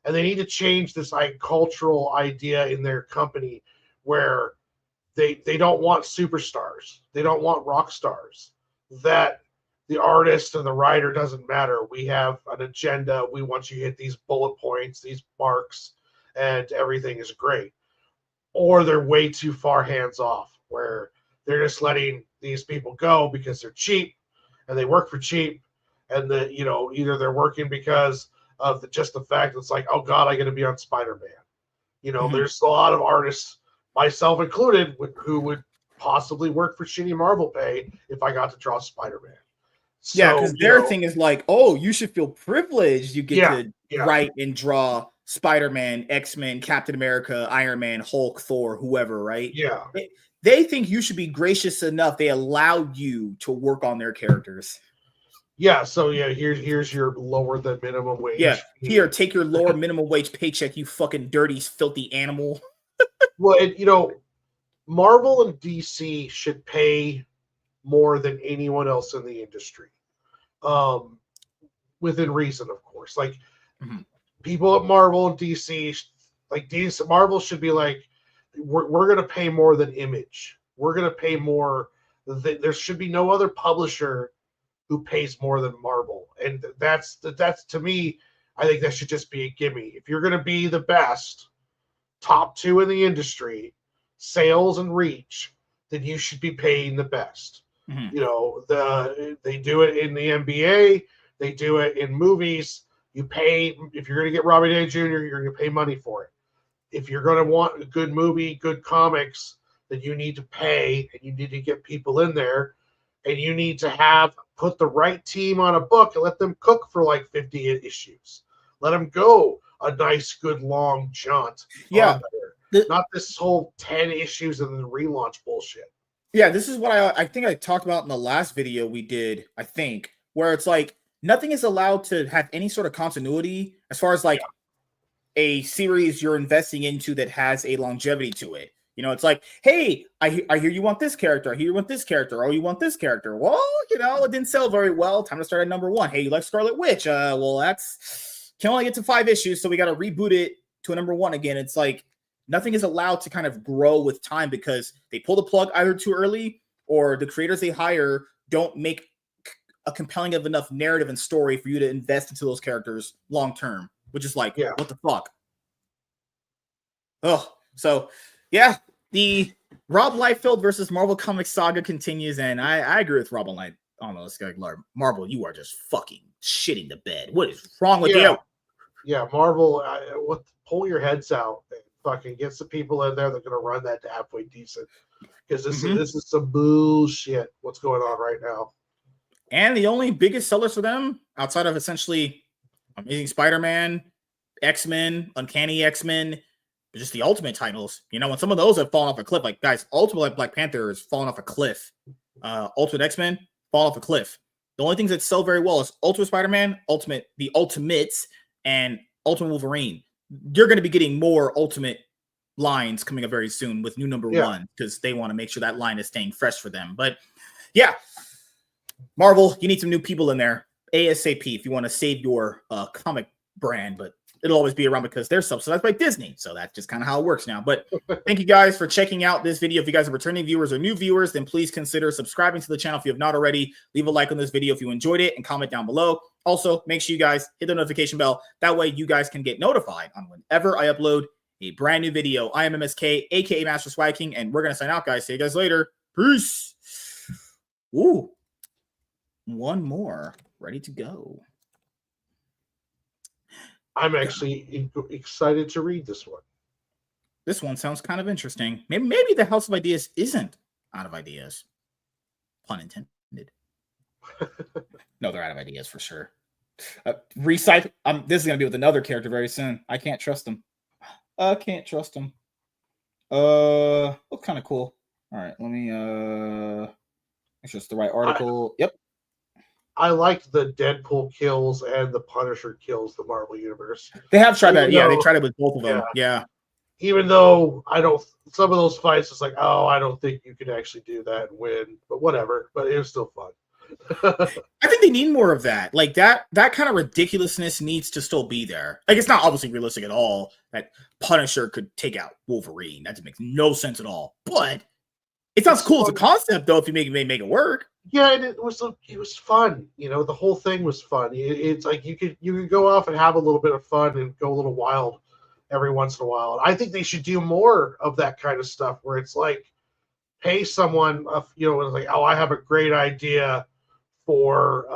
and they need to change this cultural idea in their company where they don't want superstars. They don't want rock stars. That the artist and the writer doesn't matter. We have an agenda. We want you to hit these bullet points, these marks, and everything is great. Or they're way too far hands off, where they're just letting these people go because they're cheap and they work for cheap. And either they're working because of just the fact that it's like, oh God, I got to be on Spider-Man. There's a lot of artists, myself included, who would possibly work for shitty Marvel pay if I got to draw Spider-Man. So, yeah, because their thing is like, oh, you should feel privileged. You get to write and draw Spider-Man, X-Men, Captain America, Iron Man, Hulk, Thor, whoever, right? Yeah. They think you should be gracious enough. They allow you to work on their characters. Yeah, so here's your lower than minimum wage. Yeah, here, take your lower minimum wage paycheck, you fucking dirty, filthy animal. Well, Marvel and DC should pay more than anyone else in the industry. Within reason, of course. Like, people at Marvel and DC, Marvel should be like, we're going to pay more than Image. We're going to pay more. There should be no other publisher who pays more than Marvel. And that's to me, I think that should just be a gimme. If you're going to be the best, top two in the industry, sales and reach, then you should be paying the best. They do it in the NBA, they do it in movies. You pay, if you're going to get Robert Downey Jr., you're going to pay money for it. If you're going to want a good movie, good comics, then you need to pay, and you need to get people in there, and you need to put the right team on a book and let them cook for like 50 issues. Let them go a nice, good, long jaunt. Yeah. Not this whole 10 issues and then relaunch bullshit. Yeah, this is what I think I talked about in the last video we did, I think, where it's like nothing is allowed to have any sort of continuity as far as like a series you're investing into that has a longevity to it. It's like, hey, I hear you want this character. I hear you want this character. Oh, you want this character. Well, it didn't sell very well. Time to start at number 1. Hey, you like Scarlet Witch? Well, that's can only get to 5 issues, so we got to reboot it to a number 1 again. It's like nothing is allowed to kind of grow with time because they pull the plug either too early or the creators they hire don't make a compelling of enough narrative and story for you to invest into those characters long term, which is like, what the fuck? Oh, so yeah. The Rob Liefeld versus Marvel Comics saga continues, and I agree with Rob on this. Marvel, you are just fucking shitting the bed. What is wrong with you? Yeah, Marvel, pull your heads out and fucking get some people in there that are going to run that to halfway decent. Because this is some bullshit what's going on right now. And the only biggest sellers for them, outside of essentially Amazing Spider-Man, X-Men, Uncanny X-Men, just the Ultimate titles, when some of those have fallen off a cliff, like guys, Ultimate Black Panther has fallen off a cliff. Ultimate X-Men fall off a cliff. The only things that sell very well is Ultimate Spider-Man, the Ultimates, and Ultimate Wolverine. You're going to be getting more Ultimate lines coming up very soon with new number one, because they want to make sure that line is staying fresh for them. But yeah, Marvel, you need some new people in there ASAP if you want to save your comic brand, but it'll always be around because they're subsidized by Disney. So that's just kind of how it works now. But thank you guys for checking out this video. If you guys are returning viewers or new viewers, then please consider subscribing to the channel if you have not already. Leave a like on this video if you enjoyed it and comment down below. Also, make sure you guys hit the notification bell. That way you guys can get notified on whenever I upload a brand new video. I am MSK, aka Master Swag King, and we're going to sign out, guys. See you guys later. Peace. Ooh. One more ready to go. I'm actually excited to read this one. This one sounds kind of interesting. Maybe the House of Ideas isn't out of ideas. Pun intended. No, they're out of ideas for sure. Recycle. This is going to be with another character very soon. I can't trust him. Looks kind of cool. All right, let me make sure it's the right article. Yep. I liked the Deadpool kills and the Punisher kills the Marvel Universe. They have tried that. Yeah, they tried it with both of them. Yeah. Even though some of those fights, it's like, oh, I don't think you can actually do that and win, but whatever. But it was still fun. I think they need more of that. Like that kind of ridiculousness needs to still be there. Like, it's not obviously realistic at all that Punisher could take out Wolverine. That just makes no sense at all. But it sounds cool as a concept, though, if you make it work. Yeah, and it was fun. You know, the whole thing was fun. It's like you could go off and have a little bit of fun and go a little wild every once in a while. And I think they should do more of that kind of stuff where it's like, pay someone, it's like, oh, I have a great idea for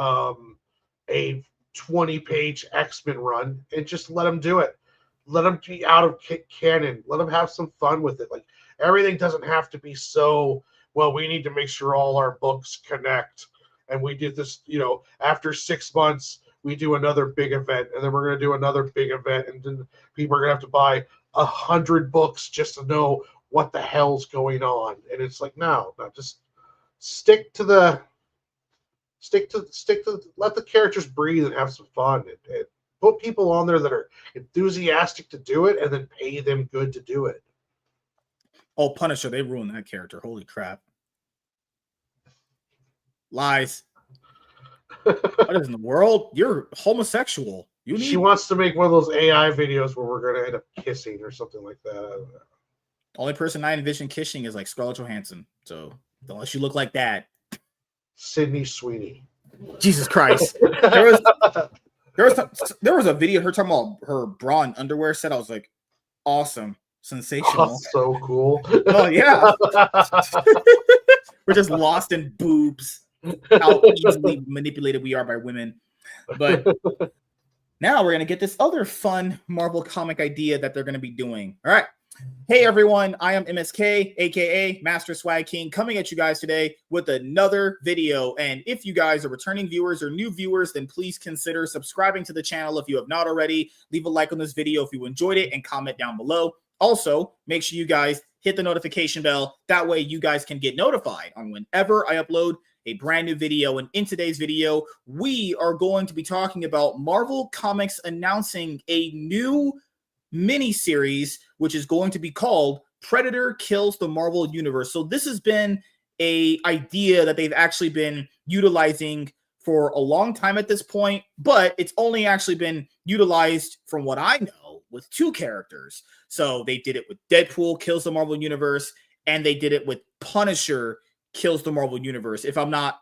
a 20-page X-Men run, and just let them do it. Let them be out of canon. Let them have some fun with it. Like, everything doesn't have to be so, well, we need to make sure all our books connect. And we did this, after 6 months, we do another big event, and then we're going to do another big event. And then people are going to have to buy 100 books just to know what the hell's going on. And it's like, no, just stick to let the characters breathe and have some fun. And put people on there that are enthusiastic to do it, and then pay them good to do it. Oh, Punisher, they ruined that character. Holy crap. Lies. What is in the world? You're homosexual. She wants to make one of those AI videos where we're going to end up kissing or something like that. I don't know. The only person I envision kissing is like Scarlett Johansson. So unless you look like that. Sydney Sweeney. Jesus Christ. There was a video of her talking about her bra and underwear set. I was like, awesome. Sensational. Oh, so cool. Oh, yeah. We're just lost in boobs. How easily manipulated we are by women. But now we're going to get this other fun Marvel comic idea that they're going to be doing. All right. Hey, everyone. I am MSK, a.k.a. Master Swag King, coming at you guys today with another video. And if you guys are returning viewers or new viewers, then please consider subscribing to the channel if you have not already. Leave a like on this video if you enjoyed it and comment down below. Also, make sure you guys hit the notification bell. That way you guys can get notified on whenever I upload a brand new video. And in today's video, we are going to be talking about Marvel Comics announcing a new mini-series, which is going to be called Predator Kills the Marvel Universe. So this has been an idea that they've actually been utilizing for a long time at this point, but it's only actually been utilized, from what I know, with 2 characters. So they did it with Deadpool Kills the Marvel Universe, and they did it with Punisher Kills the Marvel Universe, if I'm not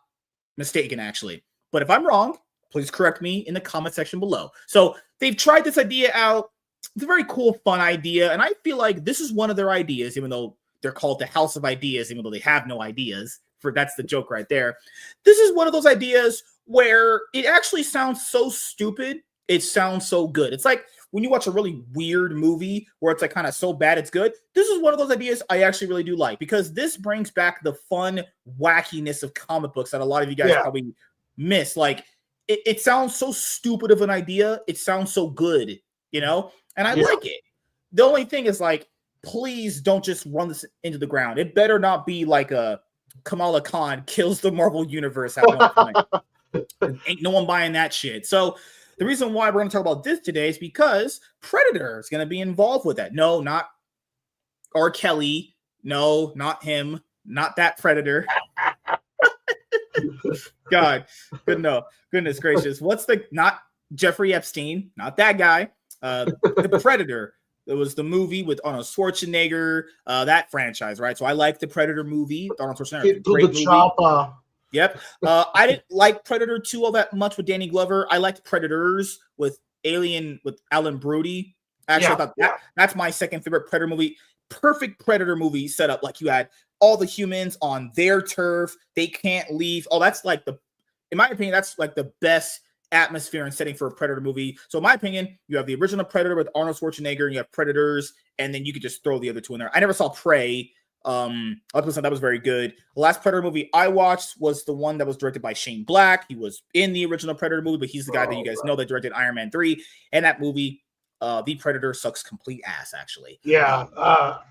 mistaken, actually. But if I'm wrong, please correct me in the comment section below. So they've tried this idea out. It's a very cool, fun idea, and I feel like this is one of their ideas, even though they're called the House of Ideas, even though they have no ideas. That's the joke right there. This is one of those ideas where it actually sounds so stupid, it sounds so good. It's like when you watch a really weird movie where it's like kind of so bad it's good. This is one of those ideas I actually really do like, because this brings back the fun wackiness of comic books that a lot of you guys probably miss. Like, it sounds so stupid of an idea. It sounds so good, and I like it. The only thing is, like, please don't just run this into the ground. It better not be like a Kamala Khan kills the Marvel Universe at one point. Ain't no one buying that shit. So the reason why we're going to talk about this today is because Predator is going to be involved with that. No, not R. Kelly. No, not him. Not that Predator. God, goodness gracious. What's the not Jeffrey Epstein? Not that guy. The Predator. It was the movie with Arnold Schwarzenegger. That franchise, right? So I like the Predator movie. Arnold Schwarzenegger, great movie. Chopper. Yep. I didn't like Predator 2 all that much with Danny Glover. I liked Predators with Alan Brody. Actually, I thought that's my second favorite Predator movie. Perfect Predator movie set up. Like you had all the humans on their turf. They can't leave. Oh, that's like in my opinion, that's like the best atmosphere and setting for a Predator movie. So in my opinion, you have the original Predator with Arnold Schwarzenegger, and you have Predators, and then you could just throw the other two in there. I never saw Prey. That was very good. The last Predator movie I watched was the one that was directed by Shane Black. He was in the original Predator movie, but he's the guy that you guys know that directed Iron Man 3. And that movie, The Predator, sucks complete ass, actually. Yeah.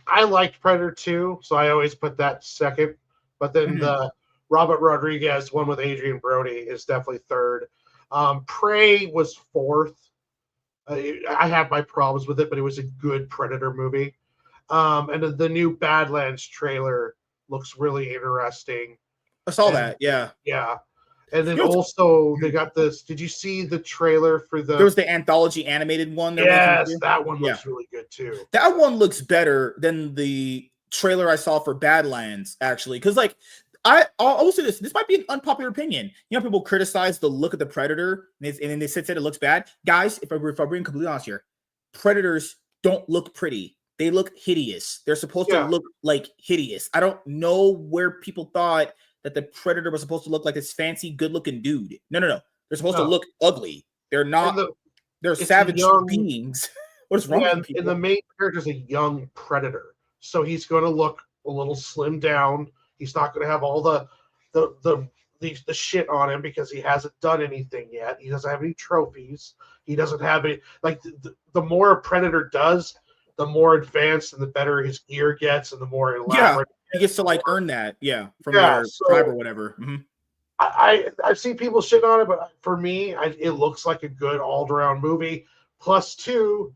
I liked Predator 2, so I always put that second. But then the Robert Rodriguez one with Adrian Brody is definitely third. Prey was fourth. I had my problems with it, but it was a good Predator movie. And the new Badlands trailer looks really interesting. I saw that, yeah. Yeah. And then also they got this. Did you see the trailer for the? There was the anthology animated one. Yes, that one looks really good too. That one looks better than the trailer I saw for Badlands, actually. Because like I'll say this might be an unpopular opinion. You know, people criticize the look of the Predator, and then they said it looks bad. Guys, if I'm being completely honest here, Predators don't look pretty. They look hideous. They're supposed to look like hideous. I don't know where people thought that the Predator was supposed to look like this fancy, good-looking dude. No. They're supposed to look ugly. They're not. They're savage beings. What is wrong with people? And the main character is a young Predator, so he's going to look a little slimmed down. He's not going to have all the shit on him because he hasn't done anything yet. He doesn't have any trophies. He doesn't have any. Like the more a Predator does, the more advanced and the better his gear gets, and the more elaborate. Yeah, he gets to like earn that, from their tribe or whatever. I've seen people shit on it, but for me, it looks like a good all-around movie. Plus, two,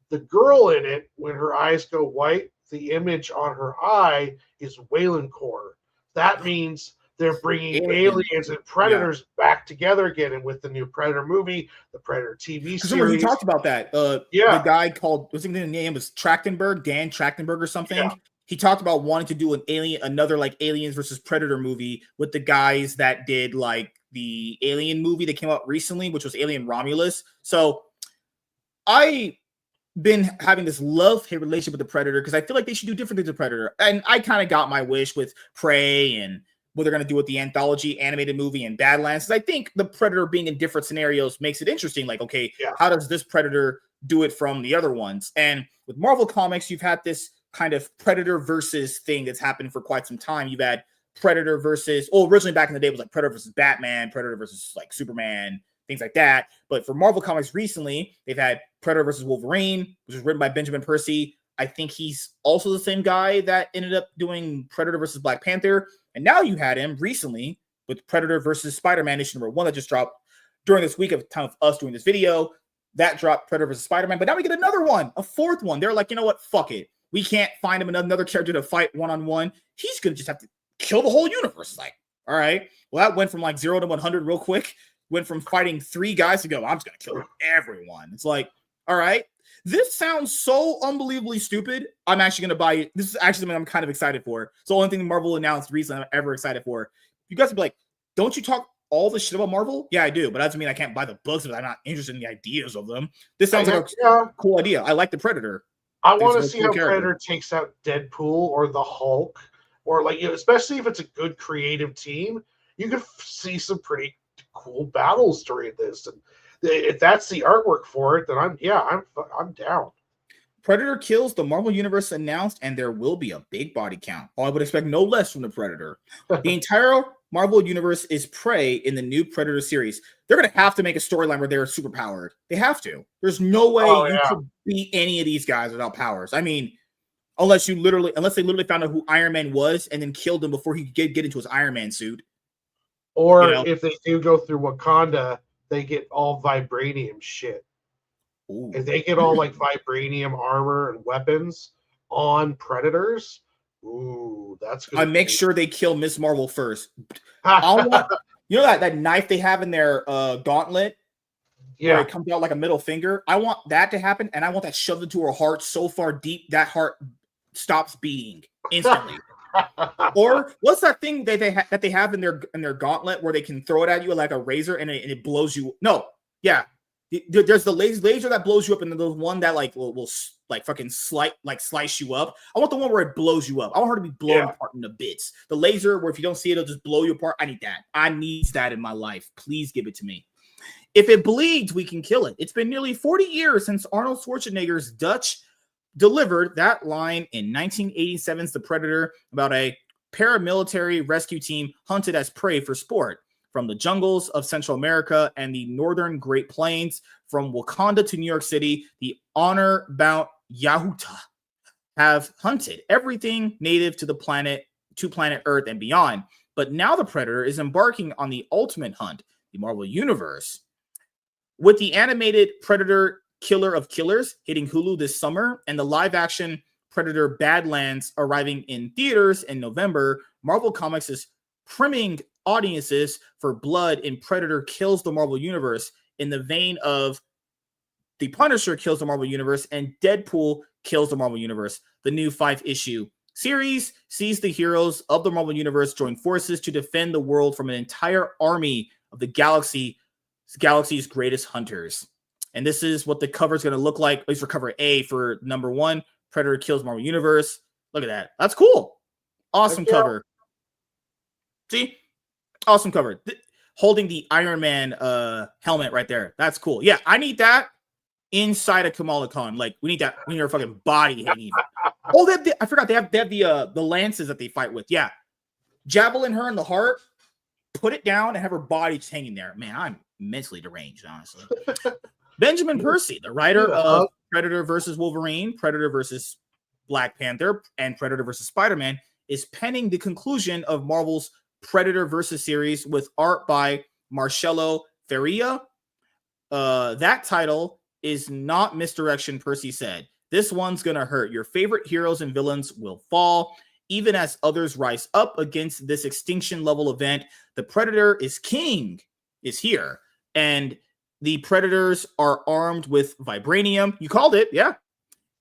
the girl in it, when her eyes go white, the image on her eye is Wayland Core. That means they're bringing aliens and Predators back together again, and with the new Predator movie, the Predator TV series. We talked about that. The guy called, what's his name was Trachtenberg, Dan Trachtenberg or something. Yeah. He talked about wanting to do another like Aliens versus Predator movie with the guys that did like the Alien movie that came out recently, which was Alien Romulus. So I been having this love-hate relationship with the Predator because I feel like they should do different things with Predator. And I kind of got my wish with Prey and what they're going to do with the anthology animated movie and Badlands. I think the Predator being in different scenarios makes it interesting. Like, okay, how does this Predator do it from the other ones? And with Marvel Comics, you've had this kind of Predator versus thing that's happened for quite some time. You've had Predator versus, originally back in the day it was like Predator versus Batman, Predator versus like Superman, things like that. But for Marvel Comics recently, they've had Predator versus Wolverine, which was written by Benjamin Percy. I think he's also the same guy that ended up doing Predator versus Black Panther. And now you had him recently with Predator versus Spider-Man issue number 1 that just dropped during this week of time of us doing this video. That dropped Predator versus Spider-Man. But now we get another one, a fourth one. They're like, you know what? Fuck it. We can't find him another character to fight one-on-one. He's going to just have to kill the whole universe. It's like, all right. Well, that went from like 0 to 100 real quick. Went from fighting 3 guys to go, I'm just going to kill everyone. It's like, all right. This sounds so unbelievably stupid. I'm actually going to buy it. This is actually something I'm kind of excited for. It's the only thing Marvel announced recently I'm ever excited for. You guys would be like, don't you talk all the shit about Marvel? Yeah, I do. But that doesn't mean I can't buy the books if I'm not interested in the ideas of them. This sounds like a cool idea. I like the Predator. I want to see how Predator takes out Deadpool or the Hulk, or like, especially if it's a good creative team, you could see some pretty cool battles during this. And if that's the artwork for it, then I'm down. Predator kills, the Marvel Universe announced, and there will be a big body count. I would expect no less from the Predator. The entire Marvel Universe is prey in the new Predator series. They're going to have to make a storyline where they're superpowered. They have to. There's no way you could beat any of these guys without powers. I mean, unless they literally found out who Iron Man was and then killed him before he could get into his Iron Man suit. Or if they do go through Wakanda, they get all vibranium shit. Ooh. If they get all like vibranium armor and weapons, on Predators, ooh, that's good. I make sure they kill Miss Marvel first. I want, that knife they have in their gauntlet, where it comes out like a middle finger. I want that to happen, and I want that shoved into her heart so far deep that heart stops beating instantly. Or what's that thing that they have in their gauntlet where they can throw it at you like a razor and it blows you? No, yeah. There's the laser that blows you up, and then there's one that will like fucking slice you up. I want the one where it blows you up. I want her to be blown apart into bits. The laser where if you don't see it, it'll just blow you apart. I need that. I need that in my life. Please give it to me. If it bleeds, we can kill it. It's been nearly 40 years since Arnold Schwarzenegger's Dutch delivered that line in 1987's The Predator about a paramilitary rescue team hunted as prey for sport. From the jungles of Central America and the northern Great Plains, from Wakanda to New York City, the honor-bound Yahuta have hunted everything native to planet Earth and beyond. But now the Predator is embarking on the ultimate hunt, the Marvel Universe. With the animated Predator Killer of Killers hitting Hulu this summer and the live-action Predator Badlands arriving in theaters in November, Marvel Comics is priming audiences for blood in Predator Kills the Marvel Universe in the vein of The Punisher Kills the Marvel Universe and Deadpool Kills the Marvel Universe. The new 5-issue series sees the heroes of the Marvel Universe join forces to defend the world from an entire army of the galaxy's greatest hunters. And this is what the cover is going to look like, at least for cover A for number 1, Predator Kills Marvel Universe. Look at that. That's cool. Awesome cover. See? Awesome cover. Holding the Iron Man helmet right there. That's cool. Yeah, I need that inside of Kamala Khan. Like, we need that. We need her fucking body hanging. Oh, I forgot. They have the lances that they fight with. Yeah. Javelin her in the heart, put it down, and have her body just hanging there. Man, I'm mentally deranged, honestly. Benjamin Percy, the writer of Predator versus Wolverine, Predator versus Black Panther, and Predator versus Spider-Man, is penning the conclusion of Marvel's Predator versus series with art by Marcelo Faria. That title is not misdirection, Percy said. This one's gonna hurt. Your favorite heroes and villains will fall, even as others rise up against this extinction level event. The Predator is king, is here, and the Predators are armed with vibranium. You called it, yeah.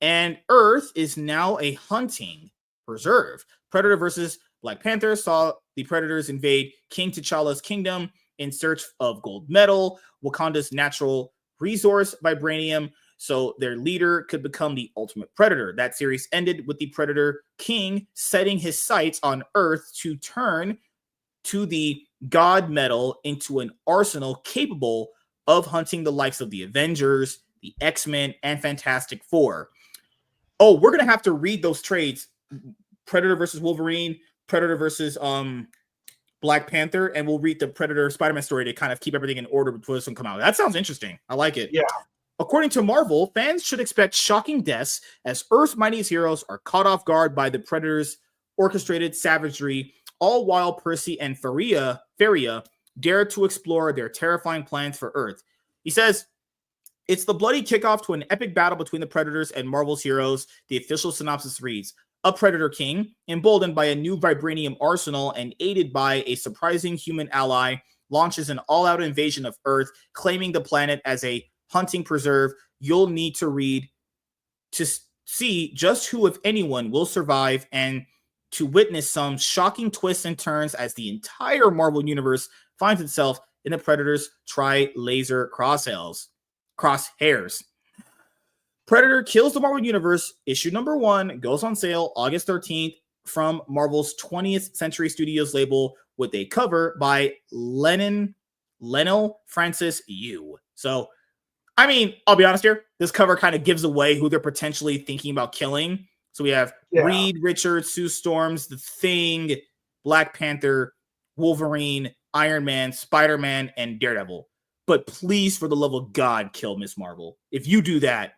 And Earth is now a hunting preserve. Predator versus Black Panther saw the Predators invade King T'Challa's kingdom in search of gold metal, Wakanda's natural resource, vibranium, so their leader could become the ultimate predator. That series ended with the Predator King setting his sights on Earth to turn to the god metal into an arsenal capable of hunting the likes of the Avengers, the X-Men, and Fantastic Four. Oh, we're going to have to read those trades. Predator versus Wolverine, Predator versus Black Panther, and we'll read the Predator Spider-Man story to kind of keep everything in order before this one come out. That sounds interesting. I like it. Yeah. According to Marvel, fans should expect shocking deaths as Earth's mightiest heroes are caught off guard by the Predator's orchestrated savagery, all while Percy and Faria dare to explore their terrifying plans for Earth. He says, it's the bloody kickoff to an epic battle between the Predators and Marvel's heroes. The official synopsis reads, a Predator King, emboldened by a new vibranium arsenal and aided by a surprising human ally, launches an all-out invasion of Earth, claiming the planet as a hunting preserve. You'll need to read to see just who, if anyone, will survive and to witness some shocking twists and turns as the entire Marvel Universe finds itself in the Predator's tri-laser crosshairs. Predator Kills the Marvel Universe, issue number 1, goes on sale August 13th from Marvel's 20th Century Studios label with a cover by Lionel Francis Yu. So, I mean, I'll be honest here. This cover kind of gives away who they're potentially thinking about killing. So we have Reed Richards, Sue Storms, The Thing, Black Panther, Wolverine, Iron Man, Spider-Man, and Daredevil. But please, for the love of God, kill Miss Marvel. If you do that,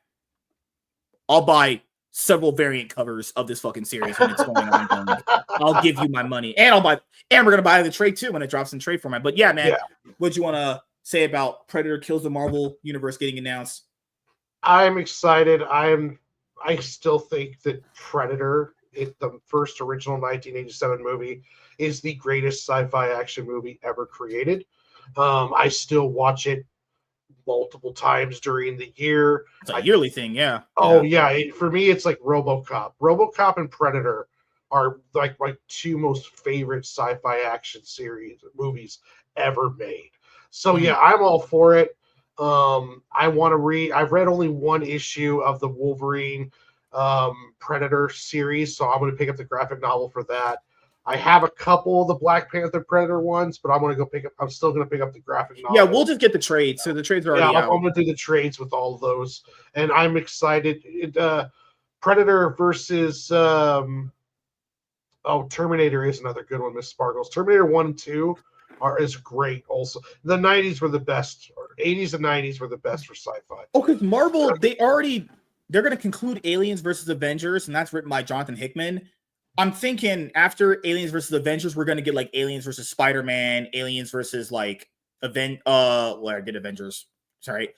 I'll buy several variant covers of this fucking series when it's going on. I'll give you my money. And we're gonna buy the trade too when it drops in trade format. But yeah, man, what'd you want to say about Predator Kills the Marvel Universe getting announced? I'm excited. I still think that Predator, the first original 1987 movie, is the greatest sci-fi action movie ever created. I still watch it multiple times during the year. It's a yearly thing, yeah. Oh yeah, for me it's like RoboCop. RoboCop and Predator are like my two most favorite sci-fi action series movies ever made. So yeah, I'm all for it. I want to read. I've read only one issue of the Wolverine Predator series, so I'm going to pick up the graphic novel for that. I have a couple of the Black Panther Predator ones, but I'm going to go pick up. I'm still going to pick up the graphic novel. Yeah, we'll just get the trades. So the trades are already out. I'm going to do the trades with all of those, and I'm excited. Predator versus Terminator is another good one. Miss Sparkles. Terminator 1 and 2 is great. Also, the 90s were the best. 80s and 90s were the best for sci-fi. Oh, because Marvel, they're going to conclude Aliens versus Avengers, and that's written by Jonathan Hickman. I'm thinking after Aliens versus Avengers, we're going to get like Aliens versus Spider-Man, Aliens versus like Avengers. Sorry.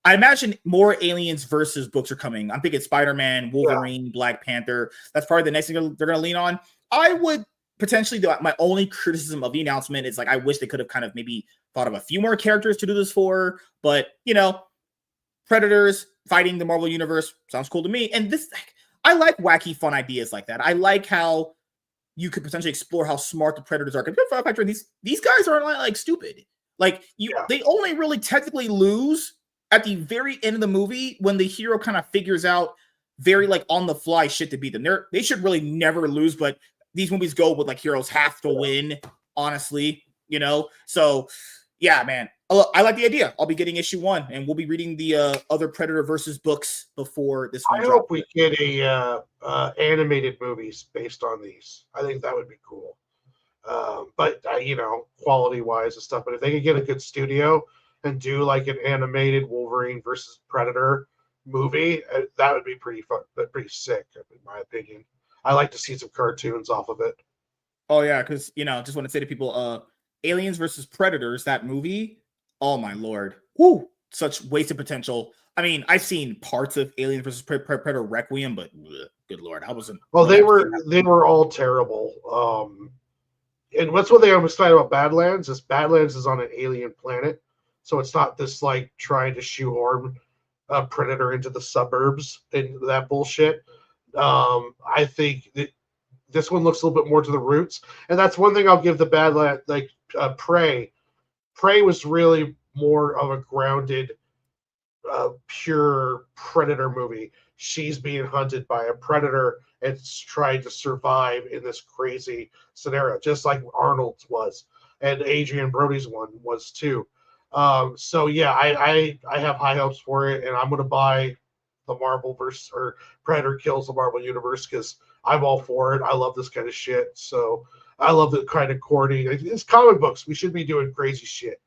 I imagine more Aliens versus books are coming. I'm thinking Spider-Man, Wolverine, Black Panther. That's probably the next thing they're going to lean on. I would potentially, my only criticism of the announcement is like, I wish they could have kind of maybe thought of a few more characters to do this for, but Predators fighting the Marvel Universe sounds cool to me. And this, I like wacky, fun ideas like that. I like how you could potentially explore how smart the Predators are. These guys aren't like stupid. Like they only really technically lose at the very end of the movie when the hero kind of figures out very like on the fly shit to beat them. They should really never lose, but these movies go with like heroes have to win, honestly, So yeah, man, I like the idea. I'll be getting issue 1 and we'll be reading the other Predator versus books before this one. I hope we get a animated movies based on these. I think that would be cool. But quality wise and stuff, but if they could get a good studio and do like an animated Wolverine versus Predator movie, that would be pretty fun, but pretty sick, in my opinion. I like to see some cartoons off of it. Oh yeah, because just want to say to people, Aliens versus Predators, that movie. Oh my lord, whoo! Such wasted potential. I mean, I've seen parts of Aliens versus Predator Requiem, but good lord, I wasn't. Well, they were all terrible. And that's what they always find about Badlands. Is Badlands is on an alien planet, so it's not this like trying to shoehorn a Predator into the suburbs and that bullshit. I think that this one looks a little bit more to the roots, and that's one thing I'll give the Badlands. Like Prey was really more of a grounded, pure Predator movie. She's being hunted by a predator and trying to survive in this crazy scenario, just like Arnold's was, and Adrian Brody's one was too. So yeah, I have high hopes for it, and I'm gonna buy the Marvel verse or Predator kills the Marvel Universe because I'm all for it. I love this kind of shit. So I love the kind of corny. It's comic books. We should be doing crazy shit,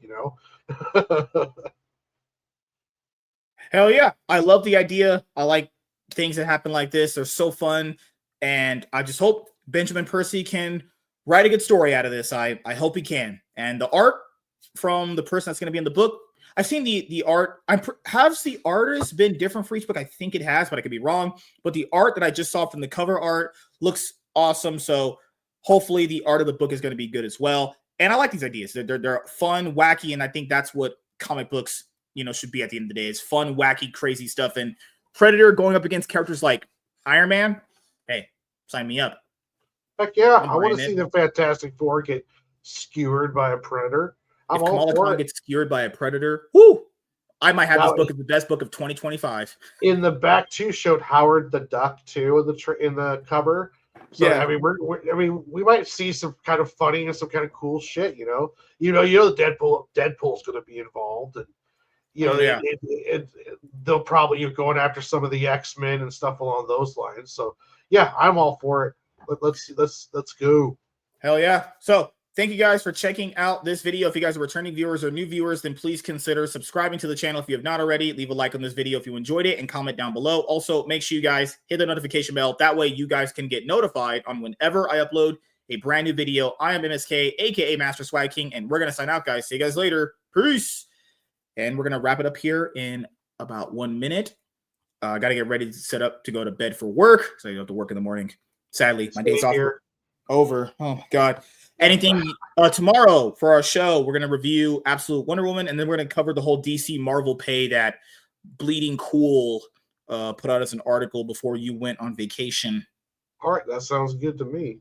Hell yeah. I love the idea. I like things that happen like this. They're so fun. And I just hope Benjamin Percy can write a good story out of this. I hope he can. And the art from the person that's going to be in the book, I've seen the art. Has the artist been different for each book? I think it has, but I could be wrong. But the art that I just saw from the cover art looks awesome. So hopefully the art of the book is going to be good as well. And I like these ideas. They're fun, wacky, and I think that's what comic books, should be at the end of the day. Is fun, wacky, crazy stuff. And Predator going up against characters like Iron Man. Hey, sign me up. Heck yeah! I want to see the Fantastic Four get skewered by a predator. If Kamala Khan gets skewered by a predator, whoo! I might have this book as the best book of 2025. In the back too showed Howard the Duck too in the cover. So yeah, I mean, we might see some kind of funny and some kind of cool shit. Deadpool's going to be involved, and they'll probably going after some of the X-Men and stuff along those lines. So yeah, I'm all for it. Let's go. Hell yeah! So thank you guys for checking out this video. If you guys are returning viewers or new viewers, then please consider subscribing to the channel if you have not already. Leave a like on this video if you enjoyed it and comment down below. Also, make sure you guys hit the notification bell. That way you guys can get notified on whenever I upload a brand new video. I am MSK, aka Master Swag King, and we're going to sign out, guys. See you guys later. Peace. And we're going to wrap it up here in about 1 minute. I got to get ready to set up to go to bed for work. So you have to work in the morning. Sadly, my day's off over. Oh my God. Anything tomorrow for our show, we're going to review Absolute Wonder Woman, and then we're going to cover the whole DC Marvel pay that Bleeding Cool put out as an article before you went on vacation. All right, that sounds good to me.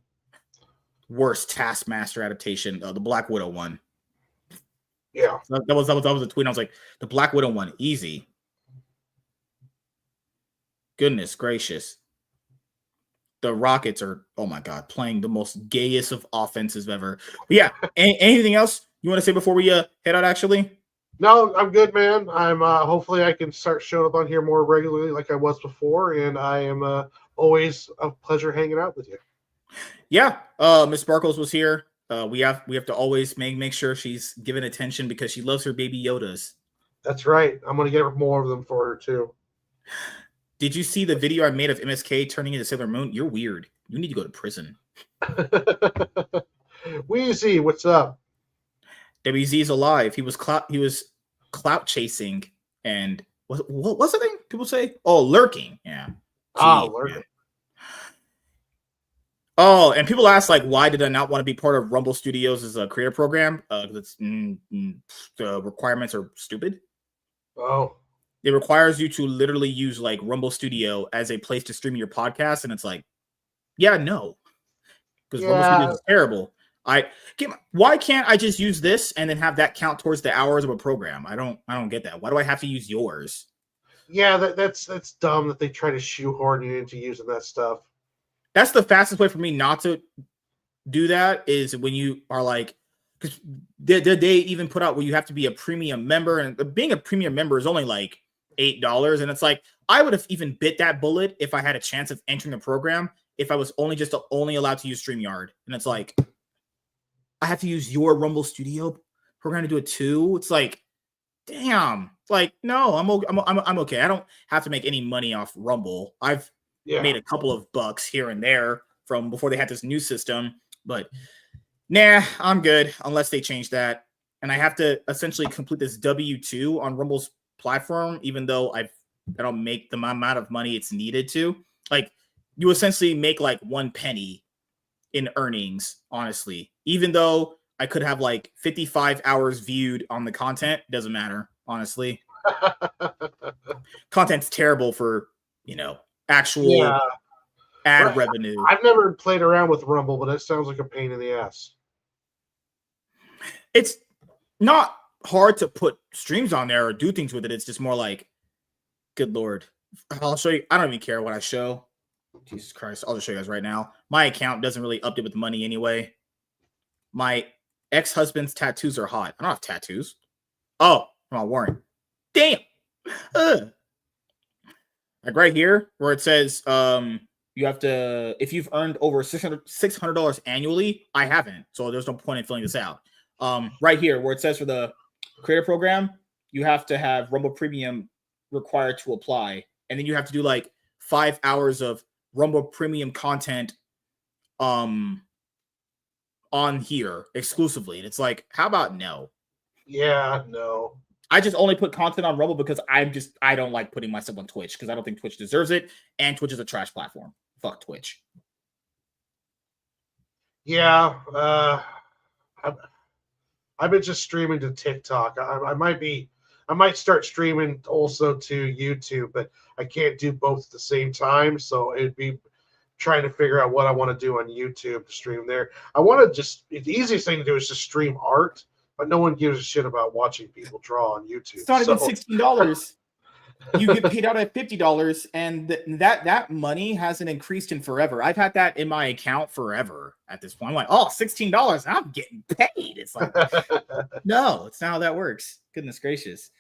Worst Taskmaster adaptation, the Black Widow one. Yeah. That was a tweet. I was like, the Black Widow one, easy. Goodness gracious. The Rockets are, oh my God, playing the most gayest of offenses ever. But yeah, anything else you want to say before we head out, actually? No, I'm good, man. I'm hopefully I can start showing up on here more regularly like I was before, and I am always a pleasure hanging out with you. Yeah, Miss Sparkles was here. We have to always make sure she's given attention because she loves her baby Yodas. That's right. I'm gonna get more of them for her too. Did you see the video I made of MSK turning into Sailor Moon? You're weird. You need to go to prison. Weezy, what's up? WZ's alive. He was clout chasing and what's the thing people say? Oh, lurking. Yeah. Lurking. Yeah. Oh, and people ask, like, why did I not want to be part of Rumble Studios as a creator program? Because the requirements are stupid. Oh. It requires you to literally use, like, Rumble Studio as a place to stream your podcast, and it's like, yeah, no. Because Rumble Studio is terrible. Why can't I just use this and then have that count towards the hours of a program? I don't get that. Why do I have to use yours? Yeah, that's dumb that they try to shoehorn you into using that stuff. That's the fastest way for me not to do that is when you are like, because they even put out where you have to be a premium member, and being a premium member is only like $8, and it's like I would have even bit that bullet if I had a chance of entering the program if I was only allowed to use StreamYard, and it's like I have to use your Rumble Studio program to do it too. It's like, damn, it's like no, I'm okay. I don't have to make any money off Rumble. I've made a couple of bucks here and there from before they had this new system, but nah, I'm good unless they change that. And I have to essentially complete this W-2 on Rumble's platform, even though I don't make the amount of money it's needed to. Like, you essentially make like 1 penny in earnings, honestly. Even though I could have like 55 hours viewed on the content, doesn't matter, honestly. Content's terrible for, actual ad revenue. I've never played around with Rumble, but it sounds like a pain in the ass. It's not hard to put streams on there or do things with it. It's just more like, good Lord. I'll show you. I don't even care what I show. Jesus Christ. I'll just show you guys right now. My account doesn't really update with money anyway. My ex-husband's tattoos are hot. I don't have tattoos. Oh, come on, Warren. Damn. Like right here where it says you have to, if you've earned over $600 annually, I haven't. So there's no point in filling this out. Right here where it says for the creator program, you have to have Rumble Premium required to apply. And then you have to do like 5 hours of Rumble Premium content on here exclusively. And it's like, how about no? Yeah, no. I just only put content on Rumble because I don't like putting myself on Twitch because I don't think Twitch deserves it, and Twitch is a trash platform. Fuck Twitch. Yeah, I've been just streaming to TikTok. I might start streaming also to YouTube, but I can't do both at the same time. So it'd be trying to figure out what I want to do on YouTube to stream there. I want to the easiest thing to do is just stream art. But no one gives a shit about watching people draw on YouTube. It's not even $16. You get paid out at $50, and that money hasn't increased in forever. I've had that in my account forever at this point. I'm like, oh, $16, I'm getting paid. It's like, no, it's not how that works. Goodness gracious.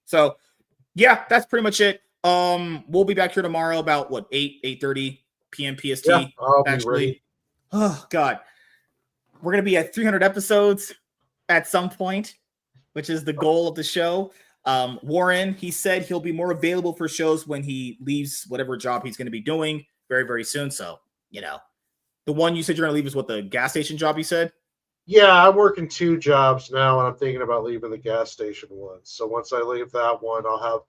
So, yeah, that's pretty much it. We'll be back here tomorrow about, 8:30 p.m. PST. Yeah, I'll be ready. Oh, God. We're going to be at 300 episodes at some point, which is the goal of the show. Warren, he said he'll be more available for shows when he leaves whatever job he's going to be doing very, very soon. So, the one you said you're going to leave is what, the gas station job you said? Yeah, I'm working 2 jobs now, and I'm thinking about leaving the gas station one. So once I leave that one, I'll have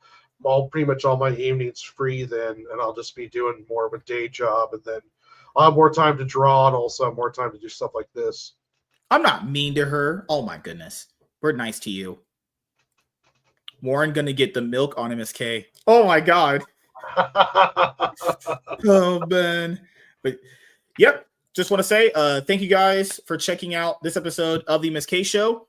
pretty much all my evenings free then, and I'll just be doing more of a day job, and then I'll have more time to draw and also have more time to do stuff like this. I'm not mean to her. Oh my goodness. We're nice to you. Warren gonna get the milk on MSK. Oh my god. Oh man. But yep. Just want to say thank you guys for checking out this episode of the MSK show.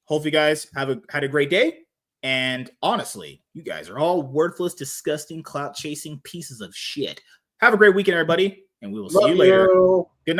Hope you guys had a great day. And honestly, you guys are all worthless, disgusting, clout chasing pieces of shit. Have a great weekend, everybody, and we will see you later.